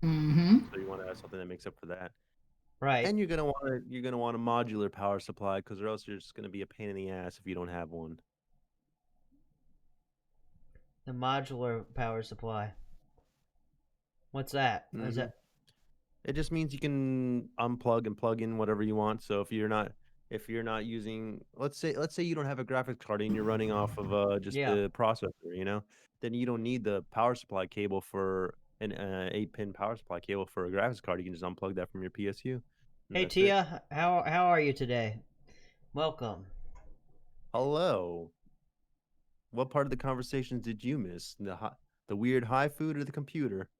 Mm-hmm. So you want to have something that makes up for that. Right. And you're gonna want a modular power supply because or else you're just gonna be a pain in the ass if you don't have one. The modular power supply. What's that? Is Hmm. that? It just means you can unplug and plug in whatever you want. So if you're not using, let's say you don't have a graphics card and you're running off of just Yeah. the processor, then you don't need the power supply cable for an 8-pin power supply cable for a graphics card. You can just unplug that from your PSU, and Hey that's it. Tia, how are you today? Welcome. Hello. What part of the conversations did you miss? The weird high food or the computer?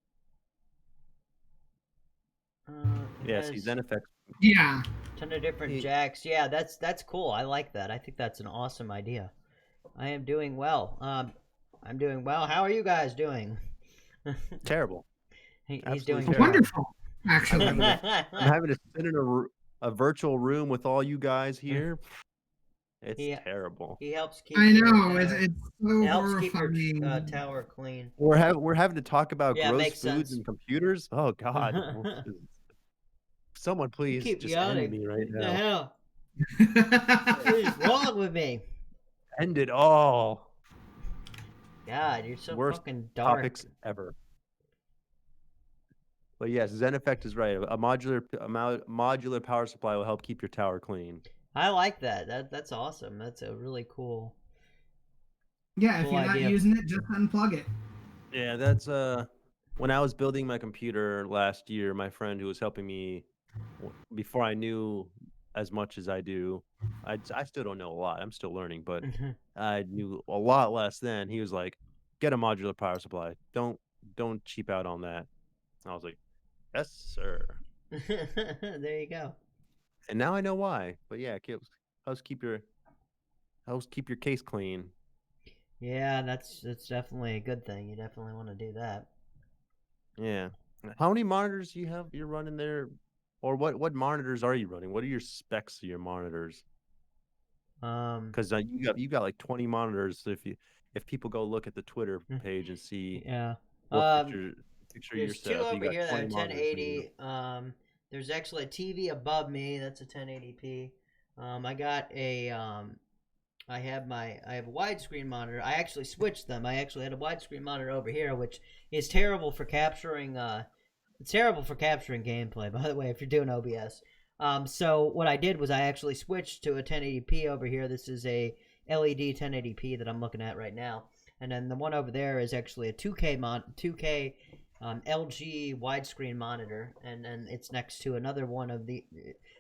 It Yeah, see, has ZenFX. Yeah. ton of different He, jacks. Yeah, that's cool. I like that. I think that's an awesome idea. I am doing well. I'm doing well. How are you guys doing? terrible. He's Absolutely doing terrible. terrible. Wonderful, I'm actually. having to sit in a virtual room with all you guys here. It's he terrible. he helps keep I your know tower. it's so It helps keep your horrifying. tower clean. We're having to talk about Yeah, it gross makes foods sense. and computers. Oh God. Someone You please keep just end yawning. me right What the now. hell? What is wrong with me? End it all. God, you're so Worst fucking dark. topics ever. But yes, ZenEffect is right. A modular power supply will help keep your tower clean. I like that. That's awesome. That's a really cool. Yeah, if Cool you're not idea. using it, just unplug it. Yeah, that's when I was building my computer last year, my friend who was helping me before I knew as much as I do, I still don't know a lot. I'm still learning, but I knew a lot less then. He was like, "Get a modular power supply. Don't cheap out on that." And I was like, "Yes, sir." There you go. And now I know why. But yeah, helps keep your case clean. Yeah, that's definitely a good thing. You definitely want to do that. Yeah. How many monitors do you have you're running there? Or what monitors are you running? What are your specs of your monitors? Um, Because you got like 20 monitors. So if people go look at the Twitter page and see yeah. what Um, picture of your there's two setup, you over got here that 20 are monitors in here. 1080. There's actually a TV above me. That's a 1080p. I got a I have a widescreen monitor. I actually switched them. I actually had a widescreen monitor over here, which is terrible for capturing. It's terrible for capturing gameplay. By the way, if you're doing OBS. So what I did was I actually switched to a 1080p over here. This is a LED 1080p that I'm looking at right now, and then the one over there is actually a 2K LG widescreen monitor, and then it's next to another one of the.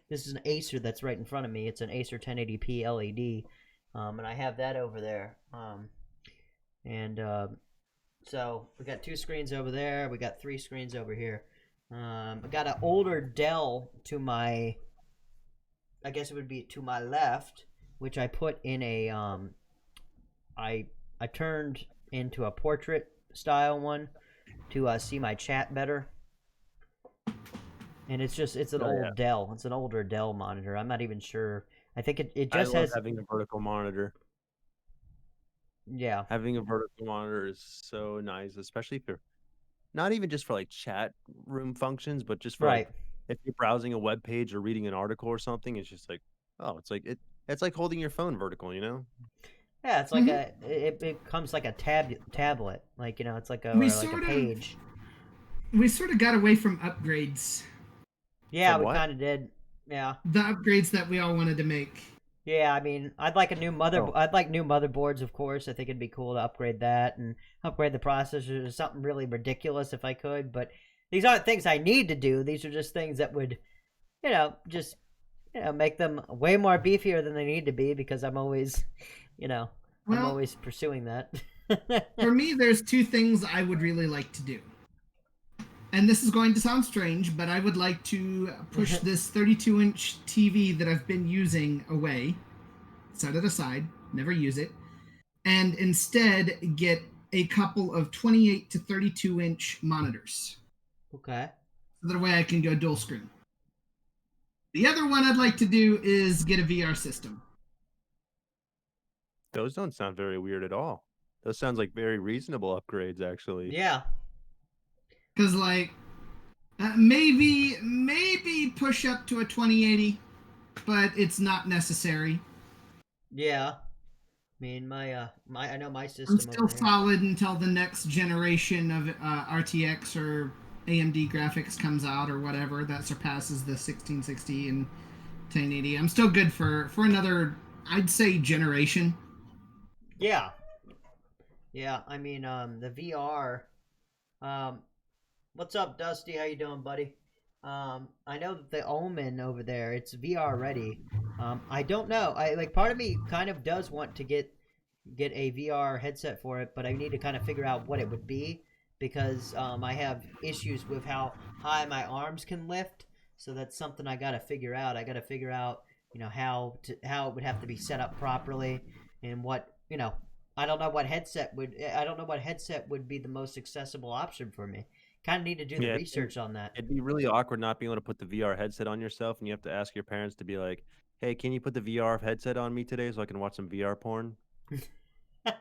This is an Acer that's right in front of me. It's an Acer 1080p LED. And I have that over there. And so we got two screens over there. We got three screens over here. I got an older Dell to my, I guess it would be to my left, which I put in a, I turned into a portrait style one to see my chat better. And it's an Oh yeah. old Dell. It's an older Dell monitor. I'm not even sure. I think it I just love has, having a vertical monitor. yeah. Having a vertical monitor is so nice, especially if you're not even just for like chat room functions, but just for like Right. if you're browsing a web page or reading an article or something, it's just like, oh, it's like holding your phone vertical, you know? Yeah, it's like Mhm. it becomes like a tablet, like it's like a We or like a sort of page. got away from upgrades. Yeah, From we what? kind of did. Yeah, The upgrades that we all wanted to make. yeah. I mean, I'd like a new mother. Oh, I'd like new motherboards, of course. I think it'd be cool to upgrade that and upgrade the processor to something really ridiculous if I could. But these aren't things I need to do. These are just things that would, just make them way more beefier than they need to be because I'm always, I'm Well, always pursuing that. for me, there's two things I would really like to do. And this is going to sound strange, but I would like to push this 32-inch TV that I've been using away, set it aside, never use it, and instead get a couple of 28 to 32-inch monitors. Okay. So that way I can go dual screen. The other one I'd like to do is get a VR system. those don't sound very weird at all. Those sounds like very reasonable upgrades, actually. Yeah. Because, like, maybe push up to a 2080, but it's not necessary. Yeah. I mean, I know my I'm system still over here. solid until the next generation of RTX or AMD graphics comes out or whatever that surpasses the 1660 and 1080, I'm still good for another, I'd say, generation. Yeah. Yeah, I mean, the VR. Um, what's up, Dusty? How you doing, buddy? I know that the Omen over there, it's VR ready. I don't know. I like part of me kind of does want to get a VR headset for it, but I need to kind of figure out what it would be because I have issues with how high my arms can lift. So that's something I got to figure out. I got to figure out, how it would have to be set up properly and what, I don't know what headset would be the most accessible option for me. Kind of need to do the Yeah, research on that. it'd be really awkward not being able to put the VR headset on yourself, and you have to ask your parents to be like, "Hey, can you put the VR headset on me today so I can watch some VR porn?" I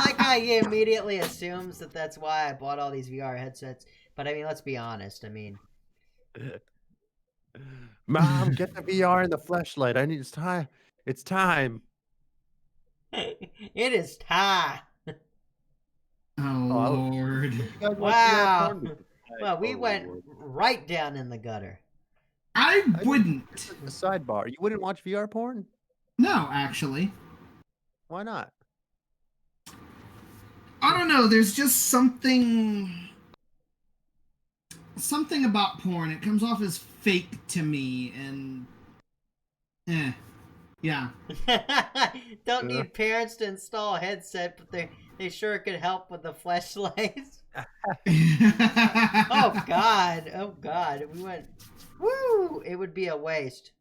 like how he immediately assumes that that's why I bought all these VR headsets. But I mean, let's be honest. I mean, Mom, get the VR and the flashlight. It's time. It's time. it is time. Oh, Lord. You guys watch VR Wow. porn? Because I Well, we totally went would. right down in the gutter. I wouldn't. A sidebar. You wouldn't watch VR porn? No, actually. Why not? I don't know. There's just something about porn. It comes off as fake to me, and yeah. Don't need parents to install a headset, but they sure could help with the flashlights. Oh God, we went. Woo! It would be a waste.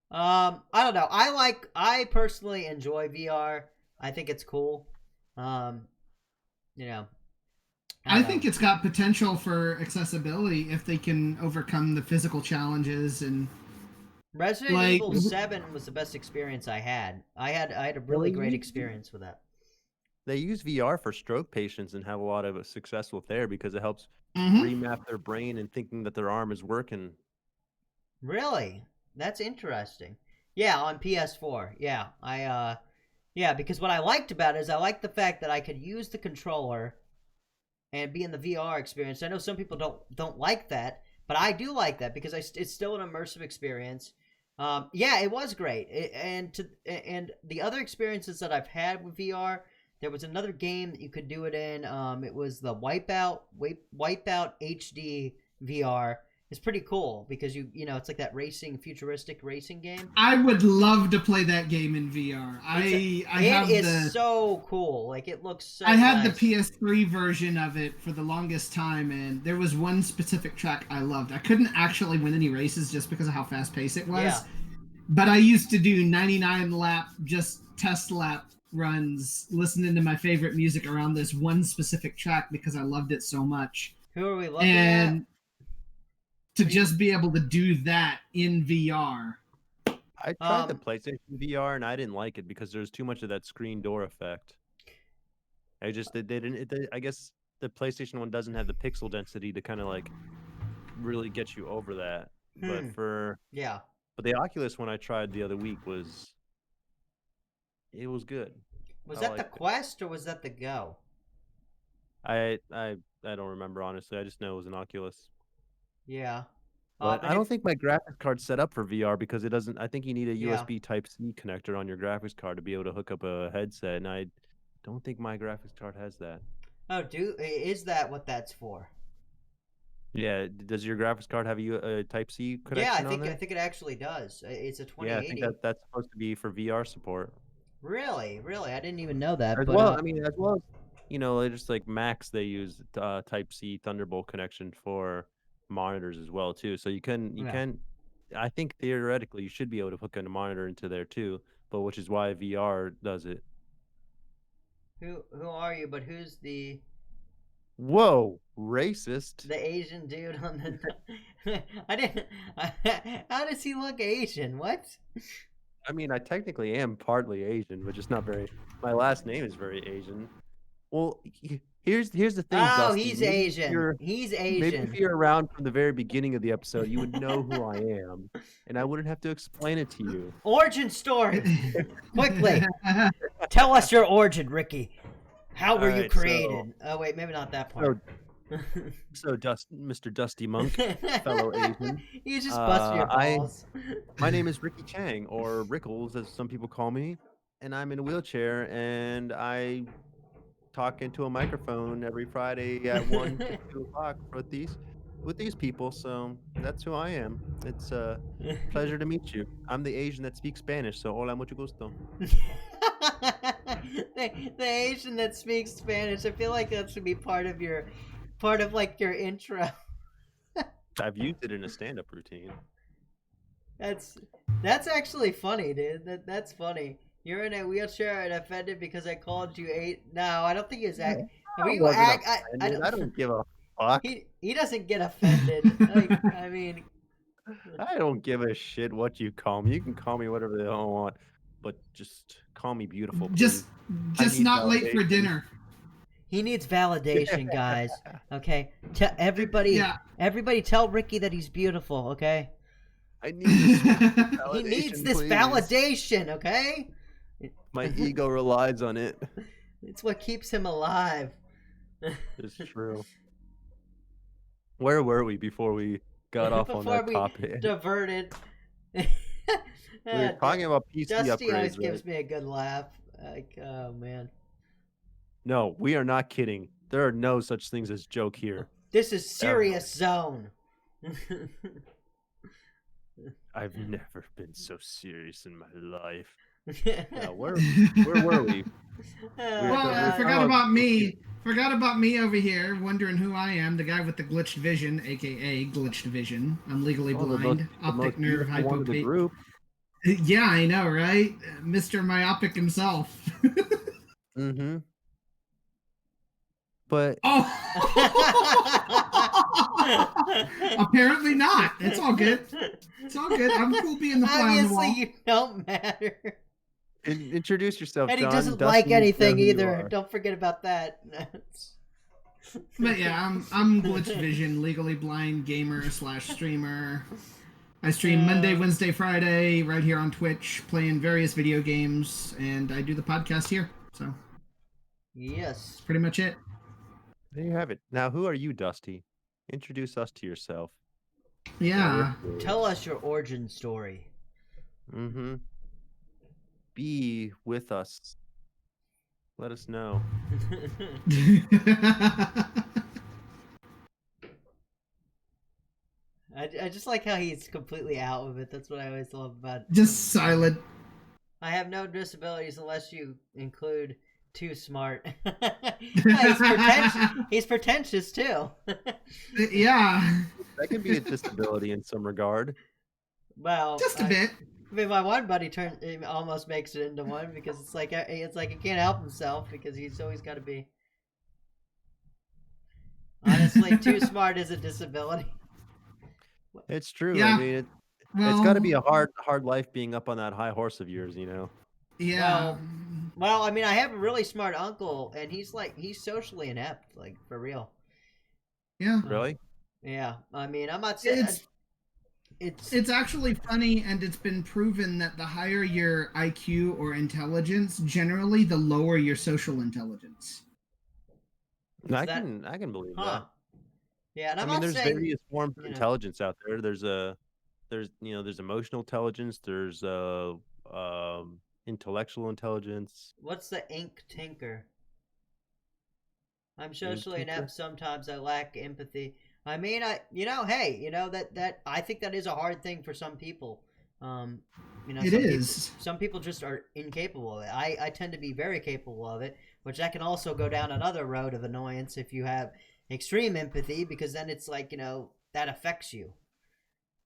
I don't know. I personally enjoy VR. I think it's cool. You know. I think it's got potential for accessibility if they can overcome the physical challenges and Resident like- Evil 7 was the best experience I had. I had a really great experience with that. They use VR for stroke patients and have a lot of success with there because it helps Mhm. remap their brain and thinking that their arm is working. Really? That's interesting. Yeah, on PS4. Yeah, yeah, because what I liked about it is I liked the fact that I could use the controller and be in the VR experience. I know some people don't like that, but I do like that because it's still an immersive experience. Yeah, it was great. And the other experiences that I've had with VR, there was another game that you could do it in. It was the Wipeout HD VR. It's pretty cool because it's like that futuristic racing game. I would love to play that game in VR. It is so cool. Like it looks so. I had nice. the PS3 version of it for the longest time, and there was one specific track I loved. I couldn't actually win any races just because of how fast paced it was. Yeah. But I used to do 99 lap, just test lap runs, listening to my favorite music around this one specific track because I loved it so much. Who are we looking And at? to just be able to do that in VR. I tried the PlayStation VR and I didn't like it because there's too much of that screen door effect. I guess the PlayStation one doesn't have the pixel density to kind of like really get you over that. But the Oculus one I tried the other week was good. Was I that the liked it. Quest or was that the Go? I don't remember honestly. I just know it was an Oculus. Yeah. But I don't think my graphics card's set up for VR because it doesn't. I think you need a Yeah. USB Type-C connector on your graphics card to be able to hook up a headset, and I don't think my graphics card has that. Oh, is that what that's for? Yeah, does your graphics card have a Type-C connection Yeah, on there? I think it actually does. It's a Yeah, I 2080. think that's supposed to be for VR support. Really, I didn't even know that. As but, well, as well as just like Macs, they use Type-C Thunderbolt connection for monitors as well too. So you can, I think theoretically you should be able to hook a monitor into there too. But which is why VR does it. Who are you? But who's the Whoa, racist! Asian dude on the? I didn't. How does he look Asian? What? I mean, I technically am partly Asian, but just not very. My last name is very Asian. Well, here's the thing. Oh, Dusty. he's Maybe Asian. He's Asian. Maybe if you're around from the very beginning of the episode, you would know who I am, and I wouldn't have to explain it to you. Origin story. Quickly, tell us your origin, Ricky. How were you Alright, created? Oh wait, maybe not that part. So Mr. Dusty Monk, fellow Asian. You just bust your balls. My name is Ricky Chang, or Rickles, as some people call me, and I'm in a wheelchair, and I talk into a microphone every Friday at 1 to 2 o'clock with these people. So that's who I am. It's a pleasure to meet you. I'm the Asian that speaks Spanish, so hola, mucho gusto. The Asian that speaks Spanish. I feel like that should be part of like your intro. I've used it in a stand-up routine. That's actually funny, dude. That's funny. You're in a wheelchair and offended because I called you eight. No, I don't think he's act. I don't give a fuck. He doesn't get offended. Like, I mean, I don't give a shit what you call me. You can call me whatever the hell you want, but just call me beautiful, please. Just not late for validation. dinner. he needs validation, guys. Okay, everybody tell Ricky that he's beautiful. Okay, I need this he needs this please. validation. Okay, My ego relies on it. it's what keeps him alive. It's true. Where were we before we got off on that topic? Diverted. We were talking about PC Dusty upgrades. always Right? gives me a good laugh. Like, oh man, No, we are not kidding. There are no such things as joke here. this is serious zone. I've never been so serious in my life. Yeah, Now, where were we? Well, I forgot about me. Forgot about me over here, wondering who I am, the guy with the glitched vision, aka glitched vision. I'm legally blind, optic nerve hypopatia. Group. Yeah, I know, right? Mr. Myopic himself. Mm-hmm. But Oh! Apparently not. It's all good. It's all good. I'm cool being the fly on the wall. Obviously, you don't matter. introduce yourself, And he John. doesn't Dustin, like you know anything who you either. are. Don't forget about that. But yeah, I'm glitched vision, legally blind gamer / streamer. I stream Monday, Wednesday, Friday, right here on Twitch, playing various video games, and I do the podcast here. So Yes. that's pretty much it. There you have it. Now, who are you, Dusty? Introduce us to yourself. Yeah. Tell us your origin story. Mm-hmm. Be with us. Let us know. I just like how he's completely out of it. That's what I always love about it. Just silent. I have no disabilities unless you include too smart. He's pretentious too. Yeah. That can be a disability in some regard. Well, Just a bit. I mean, my one buddy almost makes it into one because it's like he can't help himself because he's always got to be. Honestly, too smart is a disability. It's true. Yeah. I mean, it's got to be a hard life being up on that high horse of yours, you know. Yeah. Well, I mean, I have a really smart uncle, and he's socially inept, like for real. Yeah. Really? Yeah. I mean, I'm not saying it's actually funny, and it's been proven that the higher your IQ or intelligence, generally the lower your social intelligence. I can believe that. Yeah, and I I'm mean, not there's saying various forms of intelligence out there. There's emotional intelligence. There's intellectual intelligence. What's the ink tinker? I'm socially inept. Sometimes I lack empathy. I mean, that I think that is a hard thing for some people. Some people just are incapable of it. I tend to be very capable of it, which that can also go down another road of annoyance if you have extreme empathy, because then it's like, that affects you.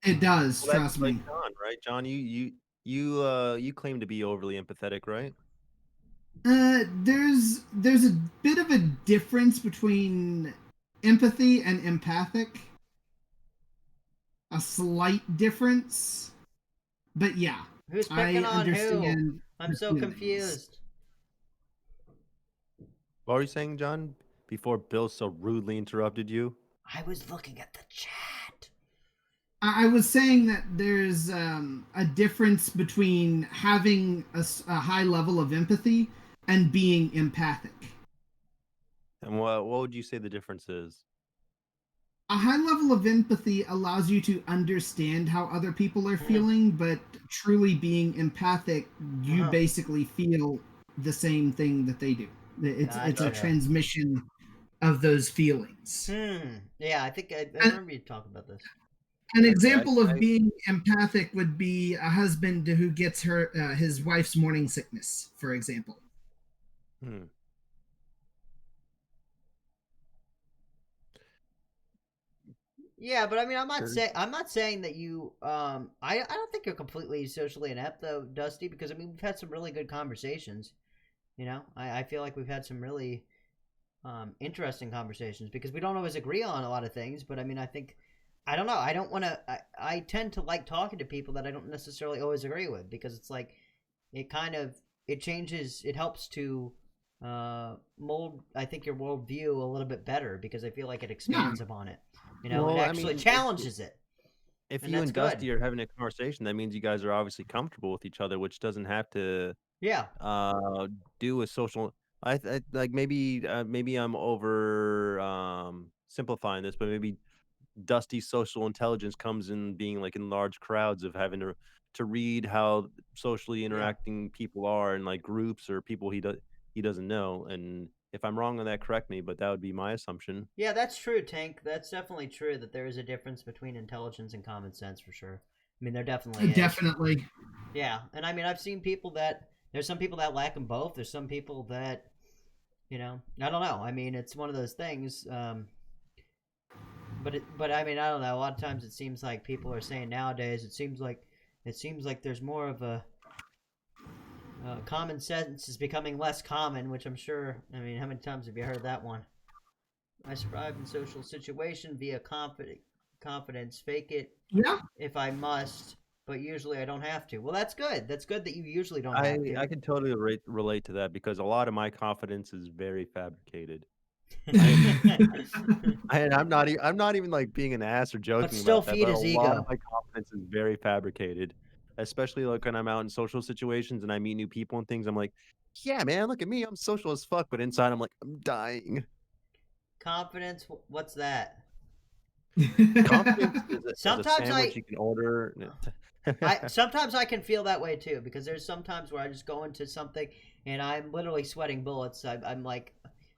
It does. Trust me. Like John, right? John, you claim to be overly empathetic, right? There's a bit of a difference between empathy and empathic. A slight difference. But yeah. Who's picking on understand who? I'm so confused. What were you saying, John? Before Bill so rudely interrupted you? I was looking at the chat. I was saying that there's a difference between having a high level of empathy and being empathic. And what would you say the difference is? A high level of empathy allows you to understand how other people are Mhm. feeling, but truly being empathic, you Uh-huh. basically feel the same thing that they do. It's a Gotcha. transmission of those feelings. Yeah, I think I An, remember you talking about this. an Okay, example of I being empathic would be a husband who gets his wife's morning sickness, for example. hmm. Yeah, but I mean, Sure. I'm not saying that you. I don't think you're completely socially inept though, Dusty. Because I mean, we've had some really good conversations. I feel like we've had some really interesting conversations because we don't always agree on a lot of things. But I mean, I think I don't know. I don't want to. I tend to like talking to people that I don't necessarily always agree with because it's like it kind of it changes. It helps to mold. I think your worldview a little bit better because I feel like it Yeah, expands upon it. It Well, I actually mean, challenges it, if and you that's and good. Dusty are having a conversation, that means you guys are obviously comfortable with each other, which doesn't have to Yeah, uh do a social. Like maybe I'm over simplifying this, but maybe Dusty's social intelligence comes in being like in large crowds of having to read how socially yeah, interacting people are in like groups or people he doesn't know. And if I'm wrong on that, correct me, but that would be my assumption. yeah. That's true, Tank. That's definitely true that there is a difference between intelligence and common sense for sure. I mean, there definitely is. definitely. Yeah, and I mean, I've seen people that there's some people that lack them both. There's some people that I don't know. I mean, it's one of those things. But I mean, I don't know. A lot of times it seems like people are saying nowadays. It seems like there's more of a common sense is becoming less common, which I'm sure. I mean, how many times have you heard that one? I survive in social situation via confidence. Fake it Yeah, if I must, but usually I don't have to. Well, that's good. That's good that you usually don't I have to. I can totally relate to that because a lot of my confidence is very fabricated. I I'm not even like being an ass or But joking still about that, feed but a his lot of ego. my confidence is very fabricated, especially like when I'm out in social situations and I meet new people and things. I'm like, yeah, man, look at me, I'm social as fuck, but inside I'm like, I'm dying. Confidence. What's that? Confidence is a Sometimes sandwich I you can order. I sometimes I can feel that way too because there's sometimes where I just go into something and I'm literally sweating bullets. I'm like,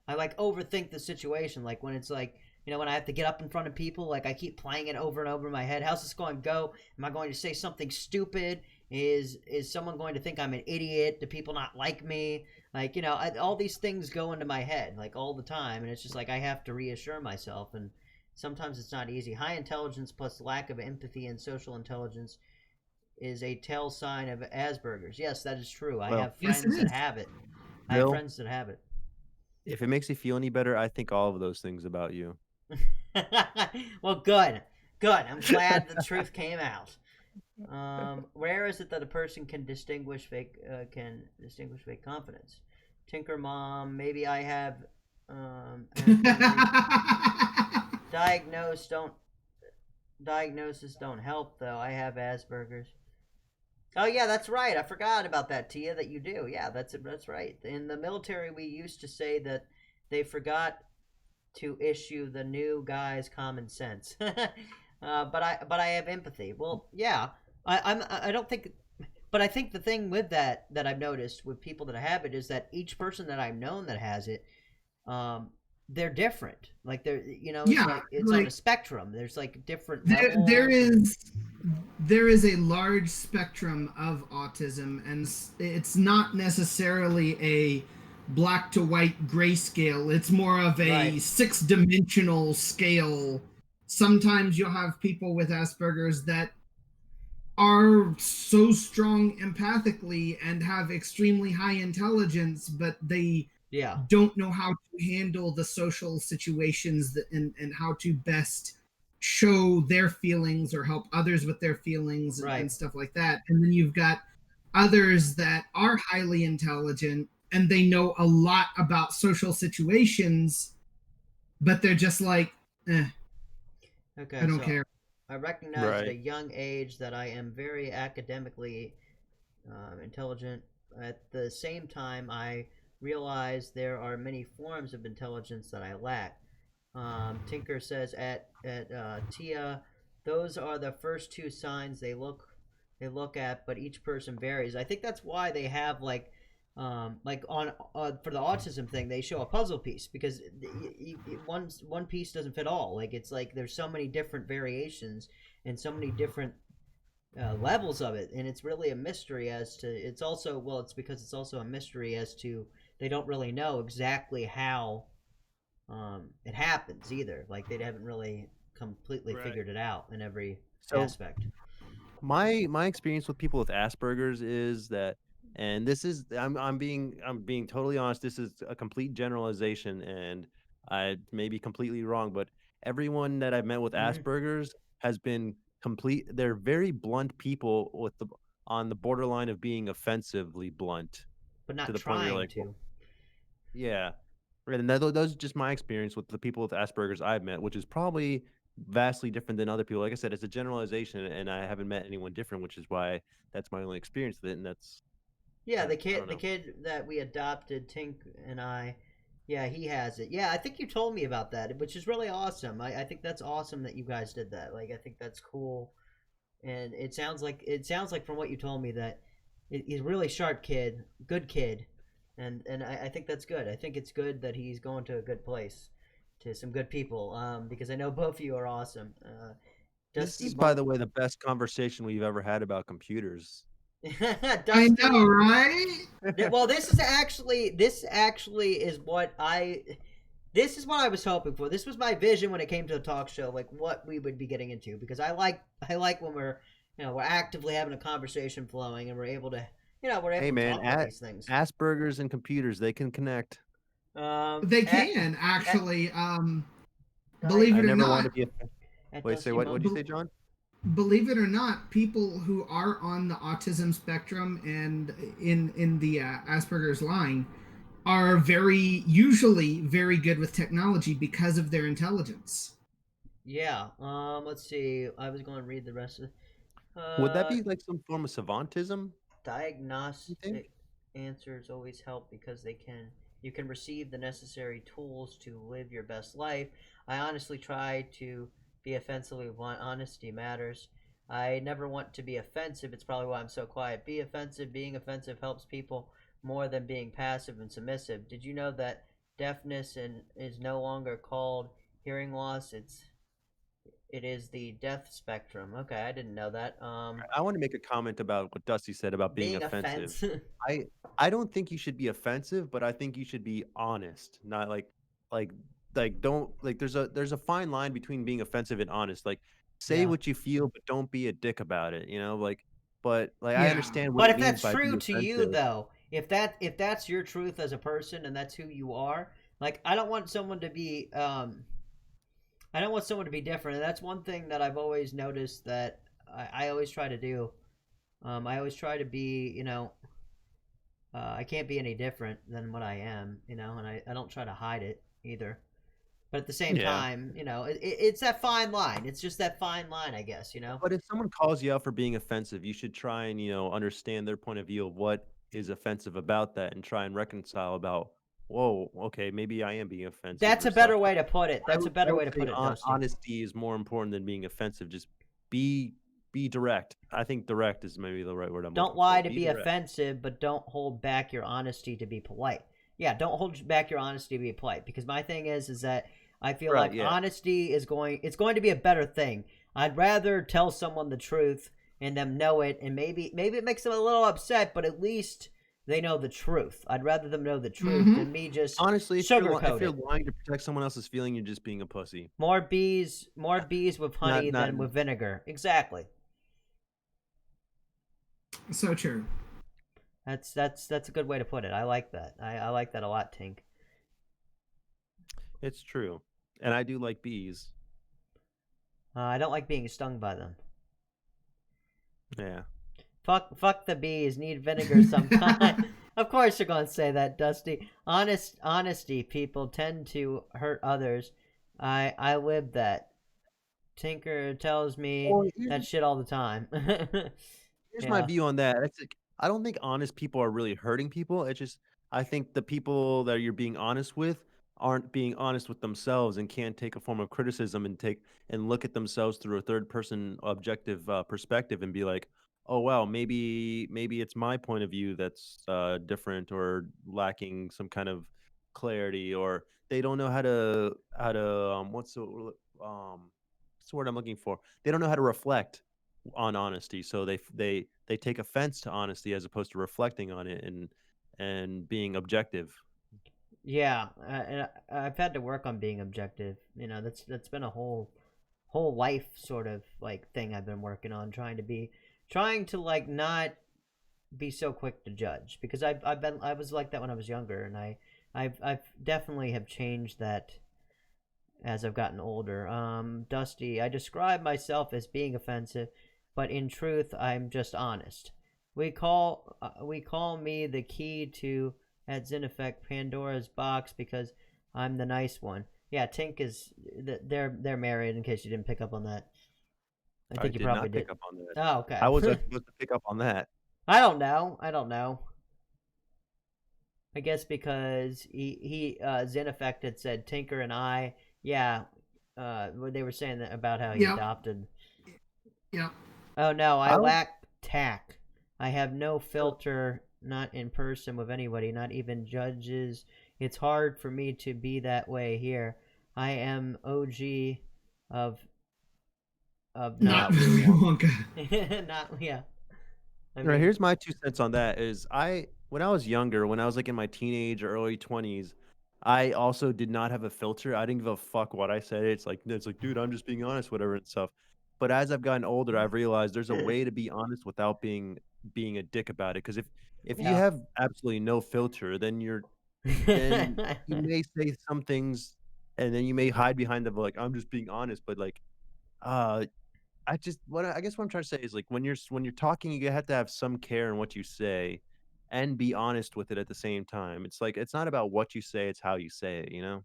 I like overthink the situation. Like when it's like when I have to get up in front of people, like I keep playing it over and over in my head. How's this going to go? Am I going to say something stupid? Is someone going to think I'm an idiot? Do people not like me? Like all these things go into my head like all the time, and it's just like I have to reassure myself and. Sometimes it's not easy. High intelligence plus lack of empathy and social intelligence is a tell sign of Asperger's. Yes, that is true. I Well, have yes, it friends that is. have it. I have Bill, friends that have it. if it makes you feel any better, I think all of those things about you. Well, good. Good. I'm glad the truth came out. Rare is it that a person can distinguish fake confidence. Tinker Mom, maybe I have Asperger's. Diagnose don't Diagnosis don't help though. I have Asperger's. Oh yeah, that's right. I forgot about that, Tia. That you do. Yeah, that's right. In the military, we used to say that they forgot to issue the new guys common sense. But I have empathy. Well, yeah. I don't think. But I think the thing with that I've noticed with people that have it is that each person that I've known that has it, um, they're different. Like it's Yeah, like it's on a like spectrum. There's like different there levels and is a large spectrum of autism, and it's not necessarily a black to white grayscale. It's more of a right. six-dimensional scale. Sometimes you'll have people with Asperger's that are so strong empathically and have extremely high intelligence, but they Yeah. don't know how to handle the social situations and how to best show their feelings or help others with their feelings and Right. stuff like that. And then you've got others that are highly intelligent and they know a lot about social situations, but they're just like, I Okay, don't so care. I recognize at a Right. young age that I am very academically intelligent. At the same time, I realize there are many forms of intelligence that I lack. Tinker says at Tia, those are the first two signs they look at, but each person varies. I think that's why they have like on for the autism thing, they show a puzzle piece because one piece doesn't fit all. Like it's like there's so many different variations and so many different levels of it, and it's really a mystery as to. It's also it's because it's also a mystery as to they don't really know exactly how it happens either. Like they haven't really completely Right. figured it out in every So aspect. my experience with people with Asperger's is that, and this is I'm being totally honest. This is a complete generalization, and I may be completely wrong, but everyone that I've met with Hmm. Asperger's has been complete. They're very blunt people with the on the borderline of being offensively blunt But to not the point where you're trying like, to. yeah. And those are just my experience with the people with Asperger's I've met, which is probably vastly different than other people. Like I said, it's a generalization, and I haven't met anyone different, which is why that's my only experience with it. And that's, Yeah, the I don't kid, the know. kid that we adopted, Tink and I, yeah, he has it. Yeah, I think you told me about that, which is really awesome. I think that's awesome that you guys did that. Like, I think that's cool, and it sounds like from what you told me that he's a really sharp kid, good kid, and I think that's good. I think it's good that he's going to a good place, to some good people. Because I know both of you are awesome. This Dusty is, by the Bump, way, the best conversation we've ever had about computers. I know, Dusty. right? Well, this actually is what I this is what I was hoping for. This was my vision when it came to a talk show, like what we would be getting into, because I like when we're actively having a conversation flowing and we're able to we're Hey, able to man, talk about these things. Asperger's and computers, they can connect. They At can at actually, Di- believe I it or never want not. to be a. at Wait, say Dusty what? What'd you Bump. say, John? Believe it or not, people who are on the autism spectrum and in the Asperger's line are usually very good with technology because of their intelligence. Yeah. Let's see. I was going to read the rest of. Would that Uh, be like some form of savantism? You think? Diagnostic answers always help because you can receive the necessary tools to live your best life. I honestly try to be offensively blunt. Honesty matters. I never want to be offensive. It's probably why I'm so quiet. Be offensive. Being offensive helps people more than being passive and submissive. Did you know that deafness is no longer called hearing loss? It is the death spectrum. Okay, I didn't know that. I want to make a comment about what Dusty said about being Being offensive. offensive. I I don't think you should be offensive, but I think you should be honest. Not like don't like there's a fine line between being offensive and honest. Like say Yeah. what you feel, but don't be a dick about it, Like but like I Yeah. understand what But he if means that's by be true to you offensive. though, if that's your truth as a person and that's who you are, like I don't want someone to be different. And that's one thing that I've always noticed that I always try to do. I always try to be, I can't be any different than what I am, and I don't try to hide it either. But at the same Yeah. time, it's that fine line. It's just that fine line, I guess. But if someone calls you out for being offensive, you should try and, understand their point of view of what is offensive about that and try and reconcile about, whoa, okay, maybe I am being offensive That's or a better such. way to put it. That's a I better would way to say put it, Dusty. honesty is more important than being offensive. Just be be direct. I think direct is maybe the right word I'm Don't looking for. lie to Be be direct. offensive, but don't hold back your honesty to be polite. Yeah, don't hold back your honesty to be polite. Because my thing is that I feel Right, like yeah. honesty it's going to be a better thing. I'd rather tell someone the truth and them know it, and maybe it makes them a little upset, but at least they know the truth. I'd rather them know the truth Mm-hmm. than me just Honestly, if sugarcoat you're it. lying to protect someone else's feeling, you're just being a pussy. More bees with honey Not than with vinegar. Exactly. So true. That's a good way to put it. I like that. I like that a lot, Tink. it's true. And I do like bees. I don't like being stung by them. Yeah. Fuck the bees. Need vinegar sometime. Of course you're gonna say that, Dusty. Honesty. People tend to hurt others. I live that. Tinker tells me Well, that shit all the time. here's my Yeah. view on that. It's like I don't think honest people are really hurting people. It's just I think the people that you're being honest with aren't being honest with themselves and can't take a form of criticism and look at themselves through a third person objective perspective and be like, oh wow, maybe it's my point of view that's different or lacking some kind of clarity, or they don't know how to what's the word I'm looking for? They don't know how to reflect on honesty, so they take offense to honesty as opposed to reflecting on it and being objective. Yeah, and I've had to work on being objective. You know, that's been a whole life sort of like thing I've been working on, trying to like not be so quick to judge, because I was like that when I was younger, and I've definitely have changed that as I've gotten older. Dusty, I describe myself as being offensive, but in truth, I'm just honest. We call me the key to at Zeneffect Pandora's box because I'm the nice one. Yeah, Tink is they're married. In case you didn't pick up on that, I I think you did probably not did. pick up on that. Oh, okay. How was I supposed to pick up on that? I don't know. I don't know. I guess because he Zeneffect had said Tinker and I, yeah, they were saying that about how he Yep. adopted. Yep. Oh no, I I don't. lack tact. I have no filter, not in person with anybody, not even judges. It's hard for me to be that way here. I am OG of Not not Willy Willy Wonka. Wonka. not yeah. I Right, mean, here's my 2 cents on that is when I was younger, when I was like in my teenage or early 20s, I also did not have a filter. I didn't give a fuck what I said. It's like, dude, I'm just being honest, whatever and stuff. But as I've gotten older, I've realized there's a way to be honest without being a dick about it. Because if you yeah. have absolutely no filter, then you may say some things and then you may hide behind the like I'm just being honest, but like uh I guess what I'm trying to say is like when you're talking, you have to have some care in what you say and be honest with it at the same time. It's like it's not about what you say, it's how you say it, you know?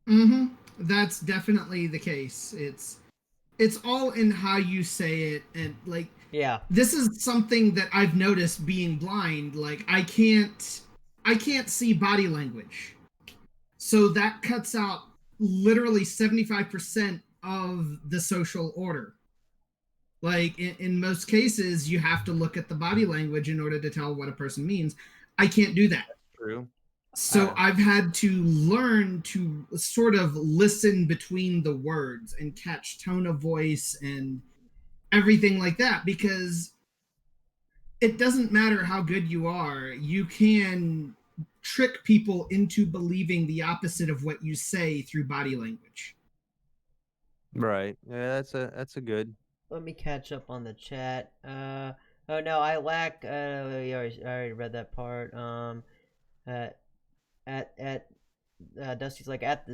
Mm-hmm. That's definitely the case. It's all in how you say it, and like yeah. this is something that I've noticed being blind. Like I can't see body language, so that cuts out literally 75% of the social order. Like in most cases, you have to look at the body language in order to tell what a person means. I can't do that. True. So Yeah. I've had to learn to sort of listen between the words and catch tone of voice and everything like that, because it doesn't matter how good you are, you can trick people into believing the opposite of what you say through body language. Right. Yeah, that's a good. Let me catch up on the chat. Oh no, I lack. I already read that part. Uh, at Dusty's like at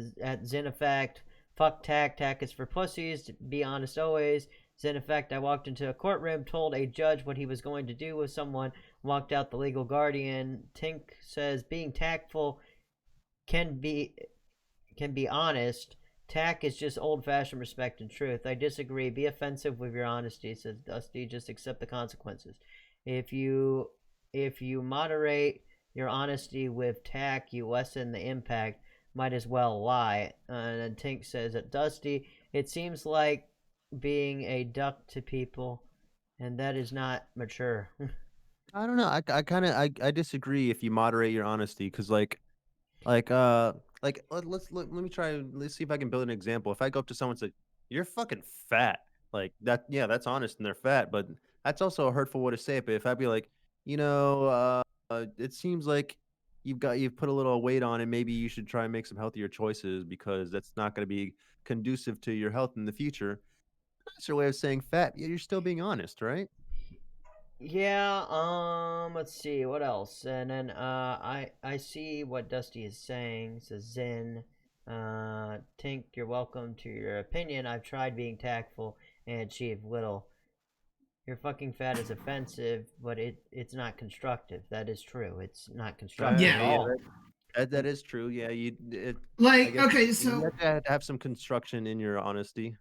Zen Effect. Fuck tack. Tack is for pussies. Be honest always. Zen Effect. I walked into a courtroom, told a judge what he was going to do with someone, walked out the legal guardian. Tink says being tactful can be can be honest. Tack is just old fashioned respect and truth. I disagree. Be offensive with your honesty, says Dusty. Just accept the consequences. If you if you moderate your honesty with tack, you lessen the impact. Might as well lie. And then Tink says that Dusty, it seems like being a duck to people, and that is not mature. I don't know. I kind of I disagree if you moderate your honesty cuz like let me try let's see if I can build an example. If I go up to someone and say, "You're fucking fat." Like that, yeah, that's honest and they're fat, but that's also a hurtful way to say it. But if I'd be like, it seems like you've put a little weight on and maybe you should try and make some healthier choices because that's not going to be conducive to your health in the future. That's your way of saying fat. Yeah, you're still being honest, right? Yeah, let's see, what else? And then I see what Dusty is saying. It says Zen, Tink, you're welcome to your opinion. I've tried being tactful and achieved little. Your fucking fat is offensive, but it's not constructive. That is true. It's not constructive at Yeah. Yeah, all. that is true. Yeah, I Like, guess okay, you so have to have some construction in your honesty.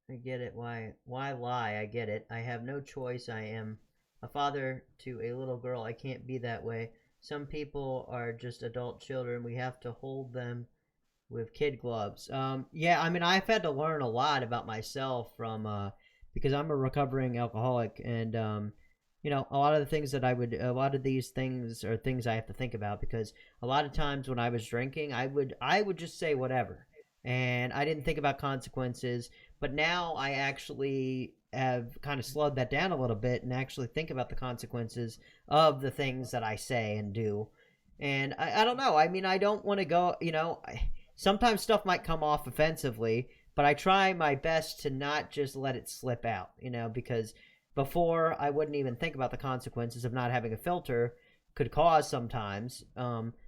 I get it. Why lie? I get it. I have no choice. I am a father to a little girl. I can't be that way. Some people are just adult children. We have to hold them with kid gloves. Yeah, I mean, I've had to learn a lot about myself from because I'm a recovering alcoholic, and a lot of the things that a lot of these things are things I have to think about because a lot of times when I was drinking, I would just say whatever, and I didn't think about consequences. But now I actually have kind of slowed that down a little bit and actually think about the consequences of the things that I say and do. And I don't know. I mean, I don't want to go, sometimes stuff might come off offensively, but I try my best to not just let it slip out, because before I wouldn't even think about the consequences of not having a filter could cause sometimes.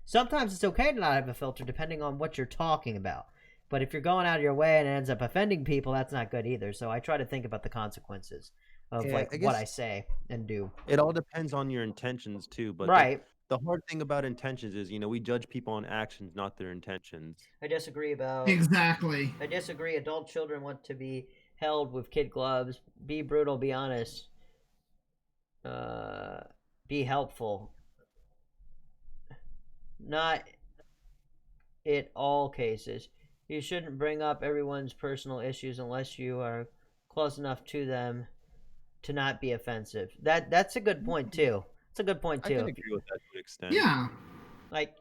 Sometimes it's okay to not have a filter depending on what you're talking about. But if you're going out of your way and it ends up offending people, that's not good either. So I try to think about the consequences of Yeah, I what guess I say and do. it all depends on your intentions too. But Right. the hard thing about intentions is, we judge people on actions, not their intentions. I disagree about Exactly. I disagree. Adult children want to be held with kid gloves. Be brutal. Be honest. Uh, be helpful. Not in all cases. You shouldn't bring up everyone's personal issues unless you are close enough to them to not be offensive. That's a good point too. It's a good point I can too. agree with that to an extent. Yeah. Like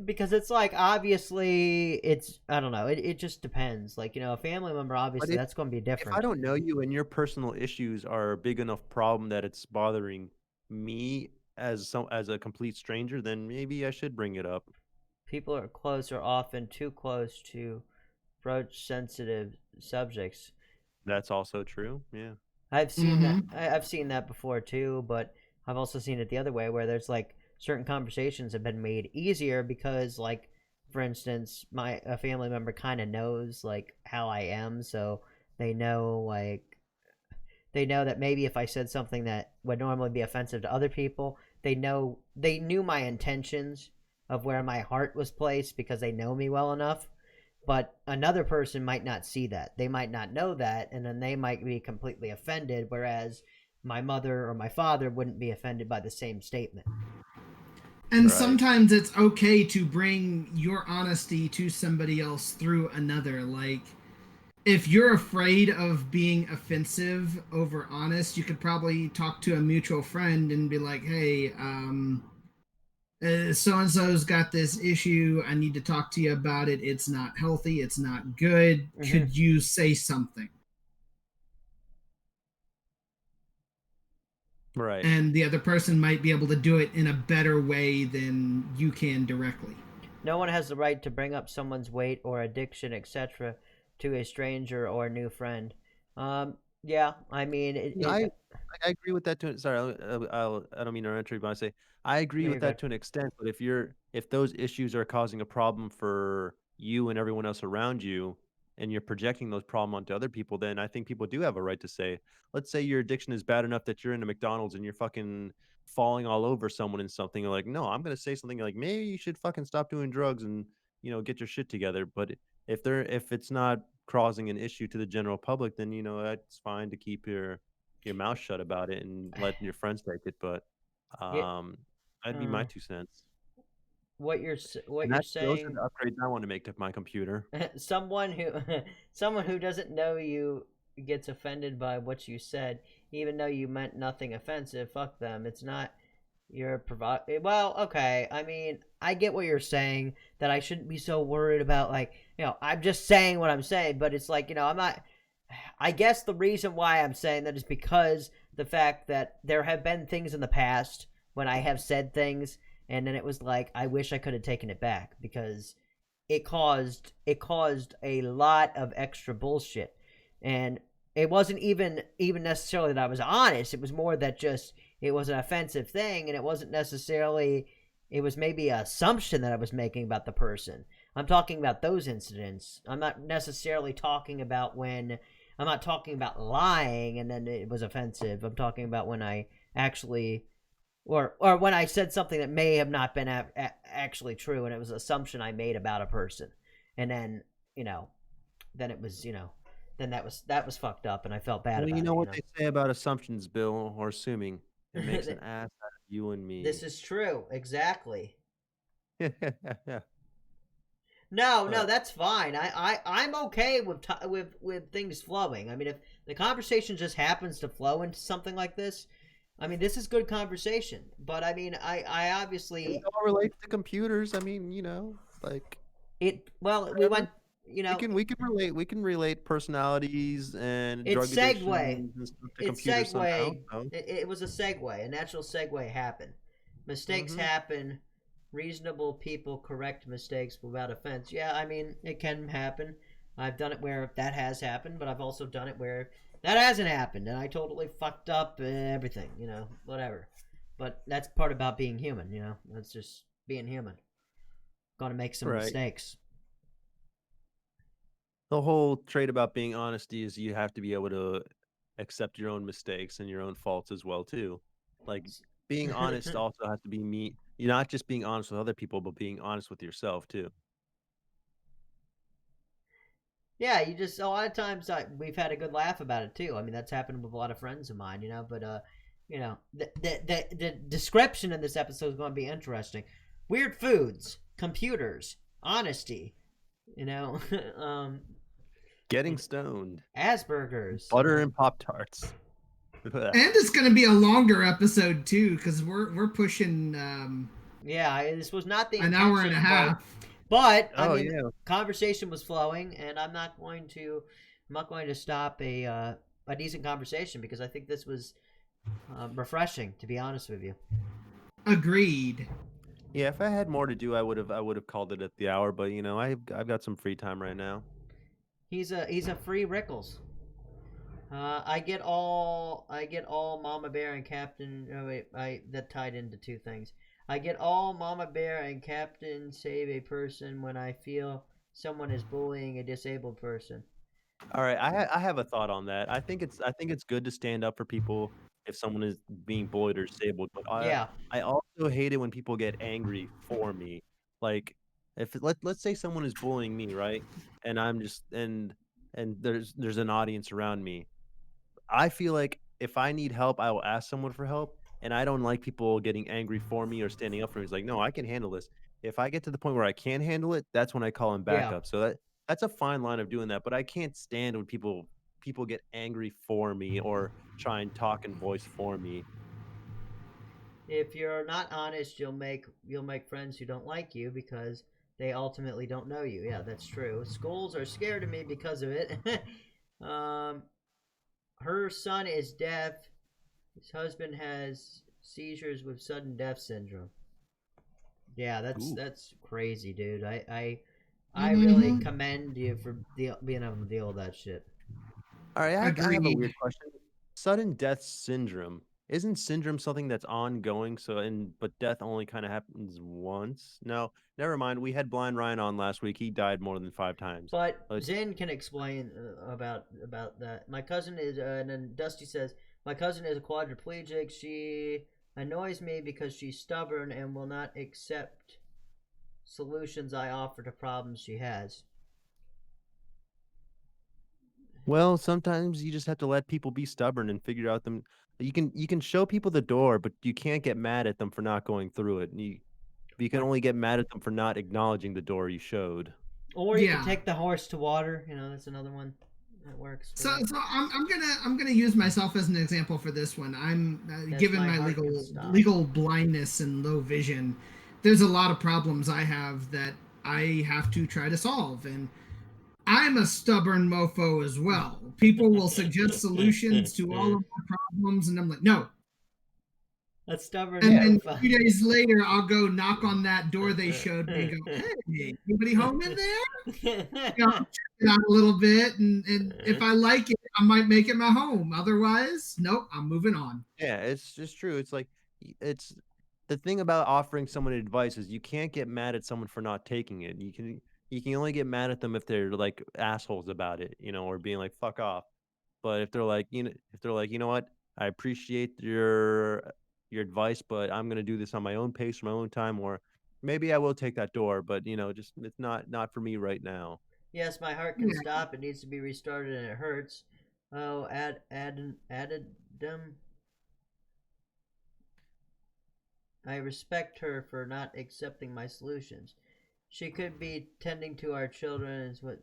because it's like obviously it's I don't know. It just depends. Like a family member But obviously that's going to be if I different. don't know you and your personal issues are a big enough problem that it's bothering me as a complete stranger, then maybe I should bring it up. People are close are often too close to broach sensitive subjects. That's also true. Yeah. Mm-hmm. I've seen that before too, but I've also seen it the other way where there's like certain conversations have been made easier because like for instance, a family member kind of knows like how I am, so they know like they know that maybe if I said something that would normally be offensive to other people, they knew my intentions of where my heart was placed because they know me well enough. But another person might not see that. They might not know that, and then they might be completely offended, whereas my mother or my father wouldn't be offended by the same statement. And Right. sometimes it's okay to bring your honesty to somebody else through another. Like, if you're afraid of being offensive over honest, you could probably talk to a mutual friend and be like, hey, so and so's got this issue. I need to talk to you about it. It's not healthy. It's not good. Mm-hmm. Could you say something? Right. And the other person might be able to do it in a better way than you can directly. No one has the right to bring up someone's weight or addiction, etc., to a stranger or a new friend. Yeah, I mean, Yeah, I agree with that to sorry, I don't mean to interrupt you, but I say I agree no, with you're that good. to an extent, but if those issues are causing a problem for you and everyone else around you, and you're projecting those problems onto other people, then I think people do have a right to say, let's say your addiction is bad enough that you're in a McDonald's and you're fucking falling all over someone in something, you're like, no, I'm gonna say something like, maybe you should fucking stop doing drugs and get your shit together. But if it's not causing an issue to the general public, then that's fine to keep your mouth shut about it and let your friends take it. But Yeah, um, that'd be my uh, 2 cents. what And you're those are saying. the upgrades I want to make to my computer. someone who someone who doesn't know you gets offended by what you said, even though you meant nothing offensive. Fuck them. It's not your well, okay. I mean, I get what you're saying that I shouldn't be so worried about like, I'm just saying what I'm saying, but it's like, I'm not I guess the reason why I'm saying that is because the fact that there have been things in the past when I have said things and then it was like I wish I could have taken it back because it caused a lot of extra bullshit. And it wasn't even necessarily that I was honest. It was more that just it was an offensive thing, and it wasn't necessarily. It was maybe an assumption that I was making about the person. I'm talking about those incidents. I'm not necessarily talking about when. I'm not talking about lying and then it was offensive. I'm talking about when I actually or when I said something that may have not been actually true, and it was an assumption I made about a person, and then you know, then it was then that was fucked up, and I felt bad Well, you about know it. You what know. they say about assumptions, Bill, or assuming. It makes an ass out of you and This me. is true, exactly. Yeah. No, no, But that's fine. I'm okay with with things flowing. I mean, if the conversation just happens to flow into something like this, I mean, this is good conversation. But I mean, I it obviously all relates to computers. I mean, like it. Well, we whatever. went. You We know, can we can relate personalities and it drug segue. addictions and stuff to It computers somehow. segued. So, It was a segue. A natural segue happened. Mistakes hmm happen. Reasonable people correct mistakes without offense. Yeah, I mean, it can happen. I've done it where that has happened, but I've also done it where that hasn't happened, and I totally fucked up everything. You know, whatever. But that's part about being human. You know, that's just being human. Gonna make some right. mistakes. The whole trait about being honesty is you have to be able to accept your own mistakes and your own faults as well too. Like being honest also has to be me. You're not just being honest with other people, but being honest with yourself too. Yeah, you just a lot of times we've had a good laugh about it too. I mean, that's happened with a lot of friends of mine, you know. But you know, the description in this episode is going to be interesting. Weird foods, computers, honesty, you know, Getting stoned, Asperger's, you butter know. and Pop Tarts. And it's going to be a longer episode too, because we're pushing Yeah, this was not the an hour and a intention, half. but I Oh mean, yeah. conversation was flowing, and I'm not going to stop a decent conversation because I think this was refreshing, to be honest with you. Agreed. Yeah, if I had more to do, I would have called it at the hour, but I've got some free time right now. He's a free Rickles. I get all Mama Bear and Captain. Oh wait, I that tied into two things. I get all Mama Bear and Captain save a person when I feel someone is bullying a disabled person. All right, I have a thought on that. I think it's good to stand up for people if someone is being bullied or disabled, but Yeah, I also hate it when people get angry for me. Like if let's say someone is bullying me, right? And I'm just and there's an audience around me. I feel like if I need help, I will ask someone for help, and I don't like people getting angry for me or standing up for me. It's like, no, I can handle this. If I get to the point where I can't handle it, that's when I call him back yeah. up. So that's a fine line of doing that. But I can't stand when people get angry for me or try and talk and voice for me. If you're not honest, you'll make friends who don't like you because they ultimately don't know you. Yeah, that's true. Schools are scared of me because of it. um, her son is deaf. His husband has seizures with sudden death syndrome. Yeah, Ooh. that's crazy, dude. I really Mm-hmm. commend you for being able to deal with that shit. All right, I have a Agreed. weird question. Sudden death syndrome. Isn't syndrome something that's ongoing? But death only kind of happens once? No, never mind. We had Blind Ryan on last week. He died more than 5 times. But But Zen can explain about that. My cousin is, and then Dusty says, my cousin is a quadriplegic. She annoys me because she's stubborn and will not accept solutions I offer to problems she has. well, sometimes you just have to let people be stubborn and figure out them. You can show people the door, but you can't get mad at them for not going through it. You can Or only get mad at them for not acknowledging the door you showed. or you could Yeah. take the horse to water. You know, that's another one that works for So, that. so I'm gonna use myself as an example for this one. I'm That's given my my heart can legal stop. legal blindness and low vision. There's a lot of problems I have that I have to try to solve, and I'm a stubborn mofo as well. People will suggest solutions to all of my problems, and I'm like, no. A stubborn And Yeah, then mofo. 2 days later, I'll go knock on that door they showed me and go, hey, anybody home in there? I'll check it out a little bit, and if I like it, I might make it my home. Otherwise, nope, I'm moving on. yeah, it's just true. It's like it's the thing about offering someone advice is you can't get mad at someone for not taking it. You can only get mad at them if they're like assholes about it, or being like fuck off. But if they're like, you know what, I appreciate your advice, but I'm gonna do this on my own pace, my own time, or maybe I will take that door, but just it's not for me right now. Yes, my heart can Yeah. stop. It needs to be restarted, and it hurts. Oh, added them. I respect her for not accepting my solutions. She could be tending to our children, is what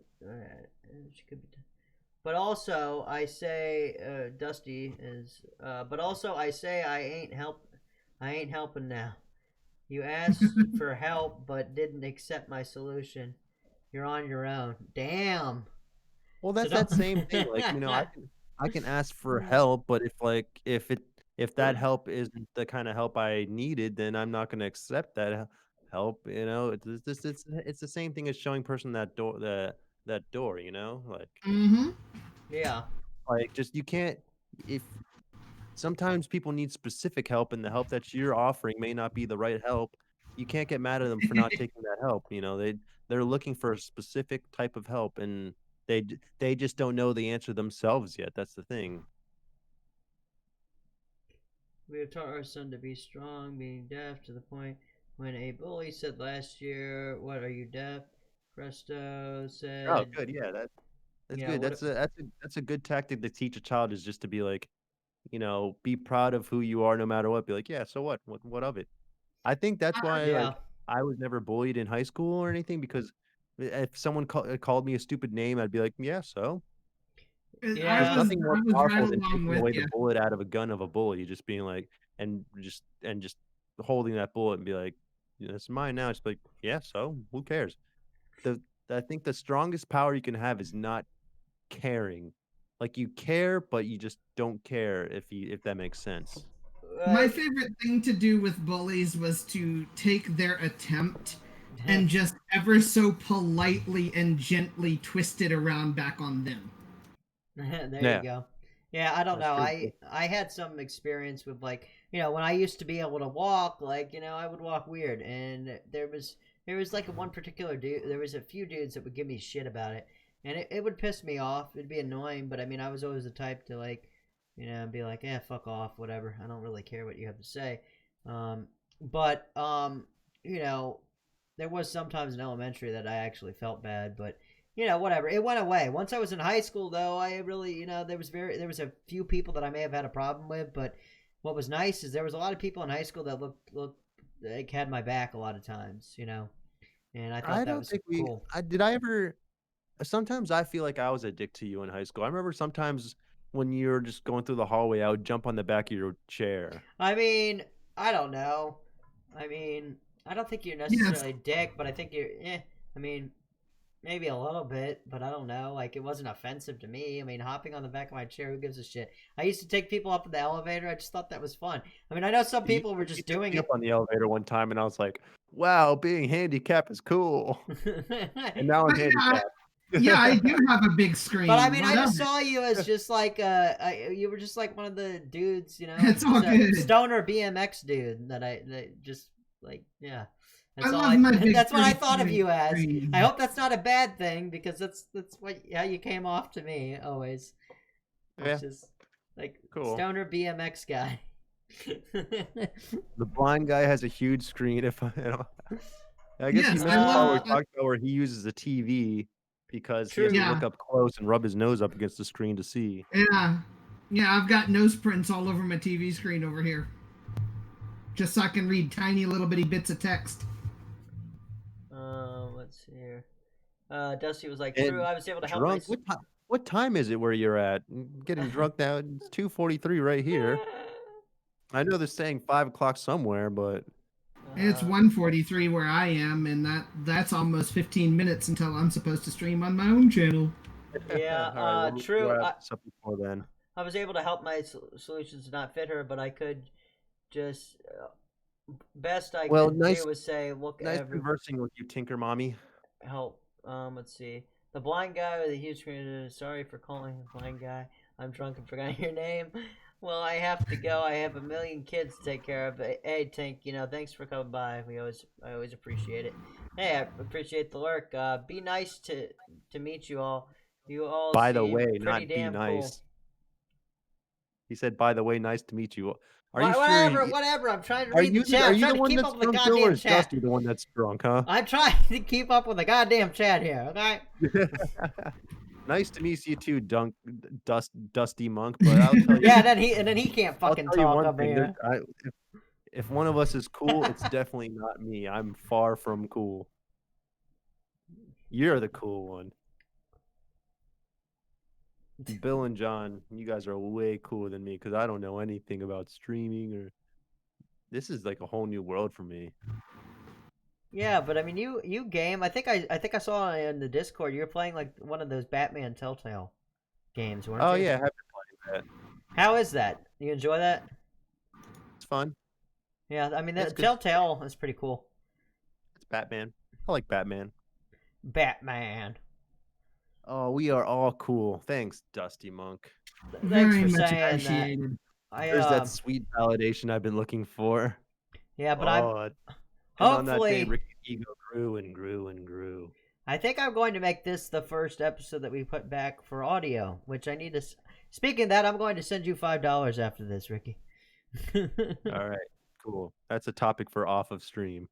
she could be. But also, I say, Dusty is. But also, I say I ain't help. I ain't helping now. You asked for help, but didn't accept my solution. You're on your own. Damn. Well, So that's don't. that same thing. Like, I can ask for help, but if that help isn't the kind of help I needed, then I'm not going to accept that help. It's the same thing as showing person that door. Mm-hmm. Yeah. Like just you can't if sometimes people need specific help, and the help that you're offering may not be the right help. You can't get mad at them for not taking that help. They're looking for a specific type of help, and they just don't know the answer themselves yet. That's the thing. We have taught our son to be strong, being deaf to the point when a bully said last year, "What are you deaf?" Presto Oh, said, good. Yeah, that's "You know good. what?" That's a good tactic to teach a child, is just to be like, be proud of who you are no matter what. Be like, yeah, so what? What of it? I think that's why, Yeah. like, I was never bullied in high school or anything, because if someone called me a stupid name, I'd be like, "Yeah, so?" I There's Yeah. was nothing more I was right powerful than along taking with away the you. bullet out of a gun of a bully, just being like and just holding that bullet and be like, "Yeah, it's mine now." It's like, "Yeah, so? Who cares?" The I think the strongest power you can have is not caring. Like, you care, but you just don't care, if that makes sense. My Uh, favorite thing to do with bullies was to take their attempt and just ever so politely and gently twist it around back on them. there you Yeah, go. Yeah, I don't that's know. true I too. I had some experience with, like, when I used to be able to walk, like, I would walk weird, and there was like one particular dude. There was a few dudes that would give me shit about it, and it would piss me off. It'd be annoying, but I mean, I was always the type to, like, be like, fuck off, whatever. I don't really care what you have to say. Um, but you know, there was sometimes in elementary that I actually felt bad, but whatever. It went away. Once I was in high school, though, I really, there was a few people that I may have had a problem with, but what was nice is there was a lot of people in high school that looked like had my back a lot of times, and I thought I that don't was think we cool. I did I ever Sometimes I feel like I was a dick to you in high school. I remember sometimes when you were just going through the hallway, I would jump on the back of your chair. I mean, I don't know. I mean, I don't think you're Yes, necessarily a dick, but I think you're. I mean, maybe a little bit, but I don't know. Like, it wasn't offensive to me. I mean, hopping on the back of my chair, who gives a shit? I used to take people up in the elevator. I just thought that was fun. I mean, I know some You people were you just took doing me up it. on the elevator one time, and I was like, "Wow, being handicapped is cool." And now I'm but handicapped. yeah, I do have a big But I screen. mean, What I of just saw you as just like you were just like one of the dudes, it? It's all good. stoner BMX dude that just, like, yeah. I That's all love I my big that's what I thought of 33-inch you as. I screen. hope that's not a bad thing, because that's what how you came off to me always. It's Yeah, just like cool. stoner BMX guy. The blind guy has a huge screen. If I guess you Yes, I missed the love. part where we uh, talked about where he uses a TV because he has to true. look Yeah, up close and rub his nose up against the screen to see. yeah, yeah. I've got nose prints all over my TV screen over here, just so I can read tiny little bitty bits of text. Let's see here. Dusty was like, "True, And I was able to help my." drunk. What time is it where you're at? Getting drunk now. It's 2:43 right here. I know they're saying 5 o'clock somewhere, but It's uh, 1:43 where I am, and that's almost 15 minutes until I'm supposed to stream on my own channel. yeah, all right. Well, we'll true. wrap this up before then. I was able to help my solutions not fit her, but I could just best I Well, could do nice, was say, "Look, nice conversing with you, Tinker Mommy. help." Let's see. The blind guy with the huge screen is sorry for calling the blind guy. I'm drunk and forgot your name. Well, I have to go. I have a million kids to take care of. But hey, Tink, thanks for coming by. I always appreciate it. Hey, I appreciate the lurk. Be nice to meet you all. You all By the seem way, pretty not be damn cool. nice. He said, "By the way, nice to meet you." Are you sure? Whatever, whatever. I'm trying to Are read the you chat. are I'm you trying the to one keep that's up with the drunk, Bill, or goddamn is chat. Dusty the one that's drunk, huh? I'm trying to keep up with the goddamn chat here, okay? Nice to meet you too, Dusty Monk. But I'll tell you, Yeah, and then he can't I'll fucking tell you talk one over thing. here. If one of us is cool, it's definitely not me. I'm far from cool. You're the cool one. Bill and John, you guys are way cooler than me because I don't know anything about streaming or. This is like a whole new world for me. Yeah, but I mean, you game. I think I saw in the Discord you were playing like one of those Batman Telltale games, weren't Oh you? yeah, I have been playing that. How is that? You enjoy that? It's fun. Yeah, I mean, It's that good. Telltale is pretty cool. It's Batman. I like Batman. Batman. Oh, we are all cool. Thanks, Dusty Monk. Thanks Very for much saying that. appreciated. There's that sweet validation I've been looking for. Yeah, but And on that day, hopefully Ricky's ego grew and grew and grew. I think I'm going to make this the first episode that we put back for audio, which I need to. Speaking of that, I'm going to send you $5 after this, Ricky. All right, cool. That's a topic for off of stream.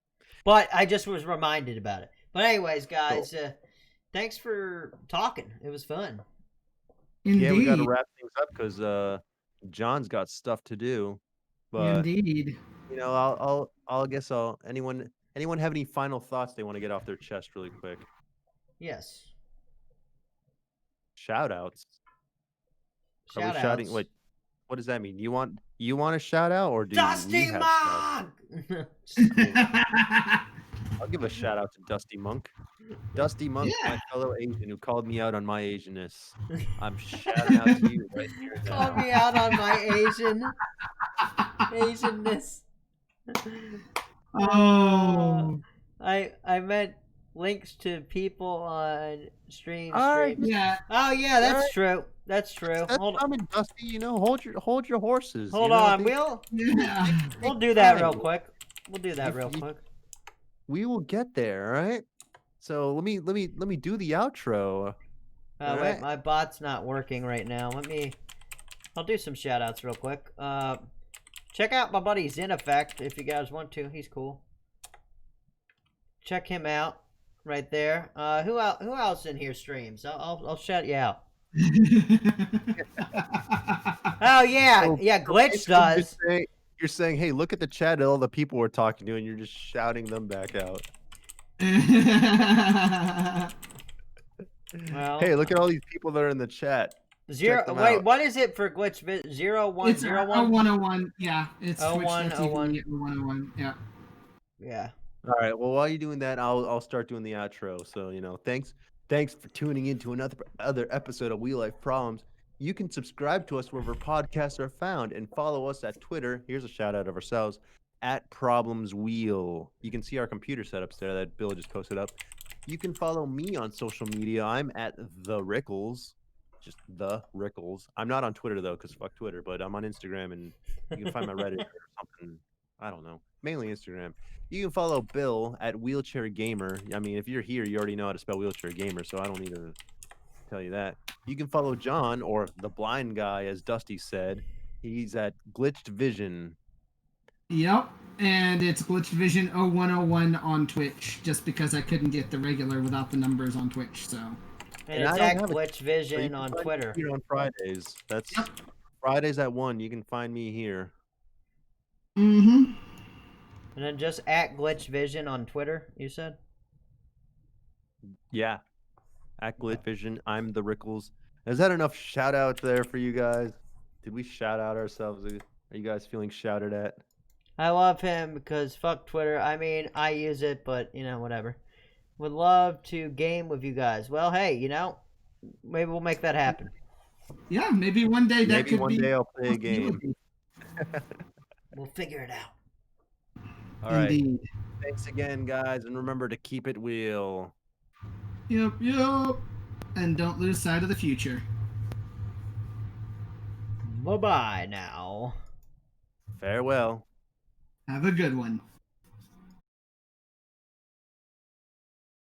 But I just was reminded about it. But anyways, guys, thanks for talking. It was fun. Indeed. Yeah, we got to wrap things up because John's got stuff to do. But Indeed. you know, I'll anyone have any final thoughts they want to get off their chest really quick? Yes. Shout outs. Are we Shout shouting? outs. Wait, what does that mean? You want a shout out or do Dusty we have shout Monk! I'll give a shout out to Dusty Monk. Dusty Monk, Yeah. my fellow Asian who called me out on my Asianness. I'm shouting out to you right here Call now. me out on my Asianness. Oh. I meant links to people on stream. Yeah. Oh yeah, that's true. That's true. That's Hold on. coming, Dusty. You know, hold your horses. Hold you know, on. Yeah. We'll do that real time. quick. We'll do that If real you- quick. We will get there, all right? So let me do the outro. Wait, Alright. my bot's not working right now. I'll do some shout outs real quick. Check out my buddy Zen Effect if you guys want to. He's cool. Check him out right there. Who else in here streams? I'll shout you out. Oh yeah, So- yeah. so Glitch basically does. You're saying, hey, look at the chat at all the people we're talking to, and you're just shouting them back out. Well, Hey, look at all these people that are in the chat. zero. them Wait, out. what is it for glitch? 0101. It's 0101. Yeah, it's 0101. Twitch.tv 0101. Yeah. Yeah. All right. Well, while you're doing that, I'll start doing the outro. So thanks for tuning in to another episode of We Life Problems. You can subscribe to us wherever podcasts are found and follow us at Twitter. Here's a shout out of ourselves at Problems Wheel. You can see our computer setups there that Bill just posted up. You can follow me on social media. I'm at the Rickles, just the Rickles. I'm not on Twitter though, because fuck Twitter. But I'm on Instagram, and you can find my Reddit or something. I don't know. Mainly Instagram. You can follow Bill at Wheelchair Gamer. I mean, if you're here, you already know how to spell Wheelchair Gamer, so I don't need to tell you that. You can follow John, or the blind guy, as Dusty said. He's at Glitched Vision. Yep. And it's Glitched Vision 0101 on Twitch, just because I couldn't get the regular without the numbers on Twitch. So. And I it's don't at have a- Glitch So you Vision can on find me Twitter. here on Fridays. That's Yep. Fridays at 1. You can find me here. Mm-hmm. And then just at Glitch Vision on Twitter, you said? Yeah. At Glitch Vision. I'm the Rickles. Is that enough shout out there for you guys? Did we shout out ourselves? Are you guys feeling shouted at? I love him because fuck Twitter. I mean, I use it, but, whatever. Would love to game with you guys. Well, hey, maybe we'll make that happen. Yeah, maybe one day that Maybe could one be day I'll play a game. possibility. We'll figure it out. All right. Indeed. Thanks again, guys, and remember to keep it wheel. Yep. And don't lose sight of the future. Bye-bye now. Farewell. Have a good one.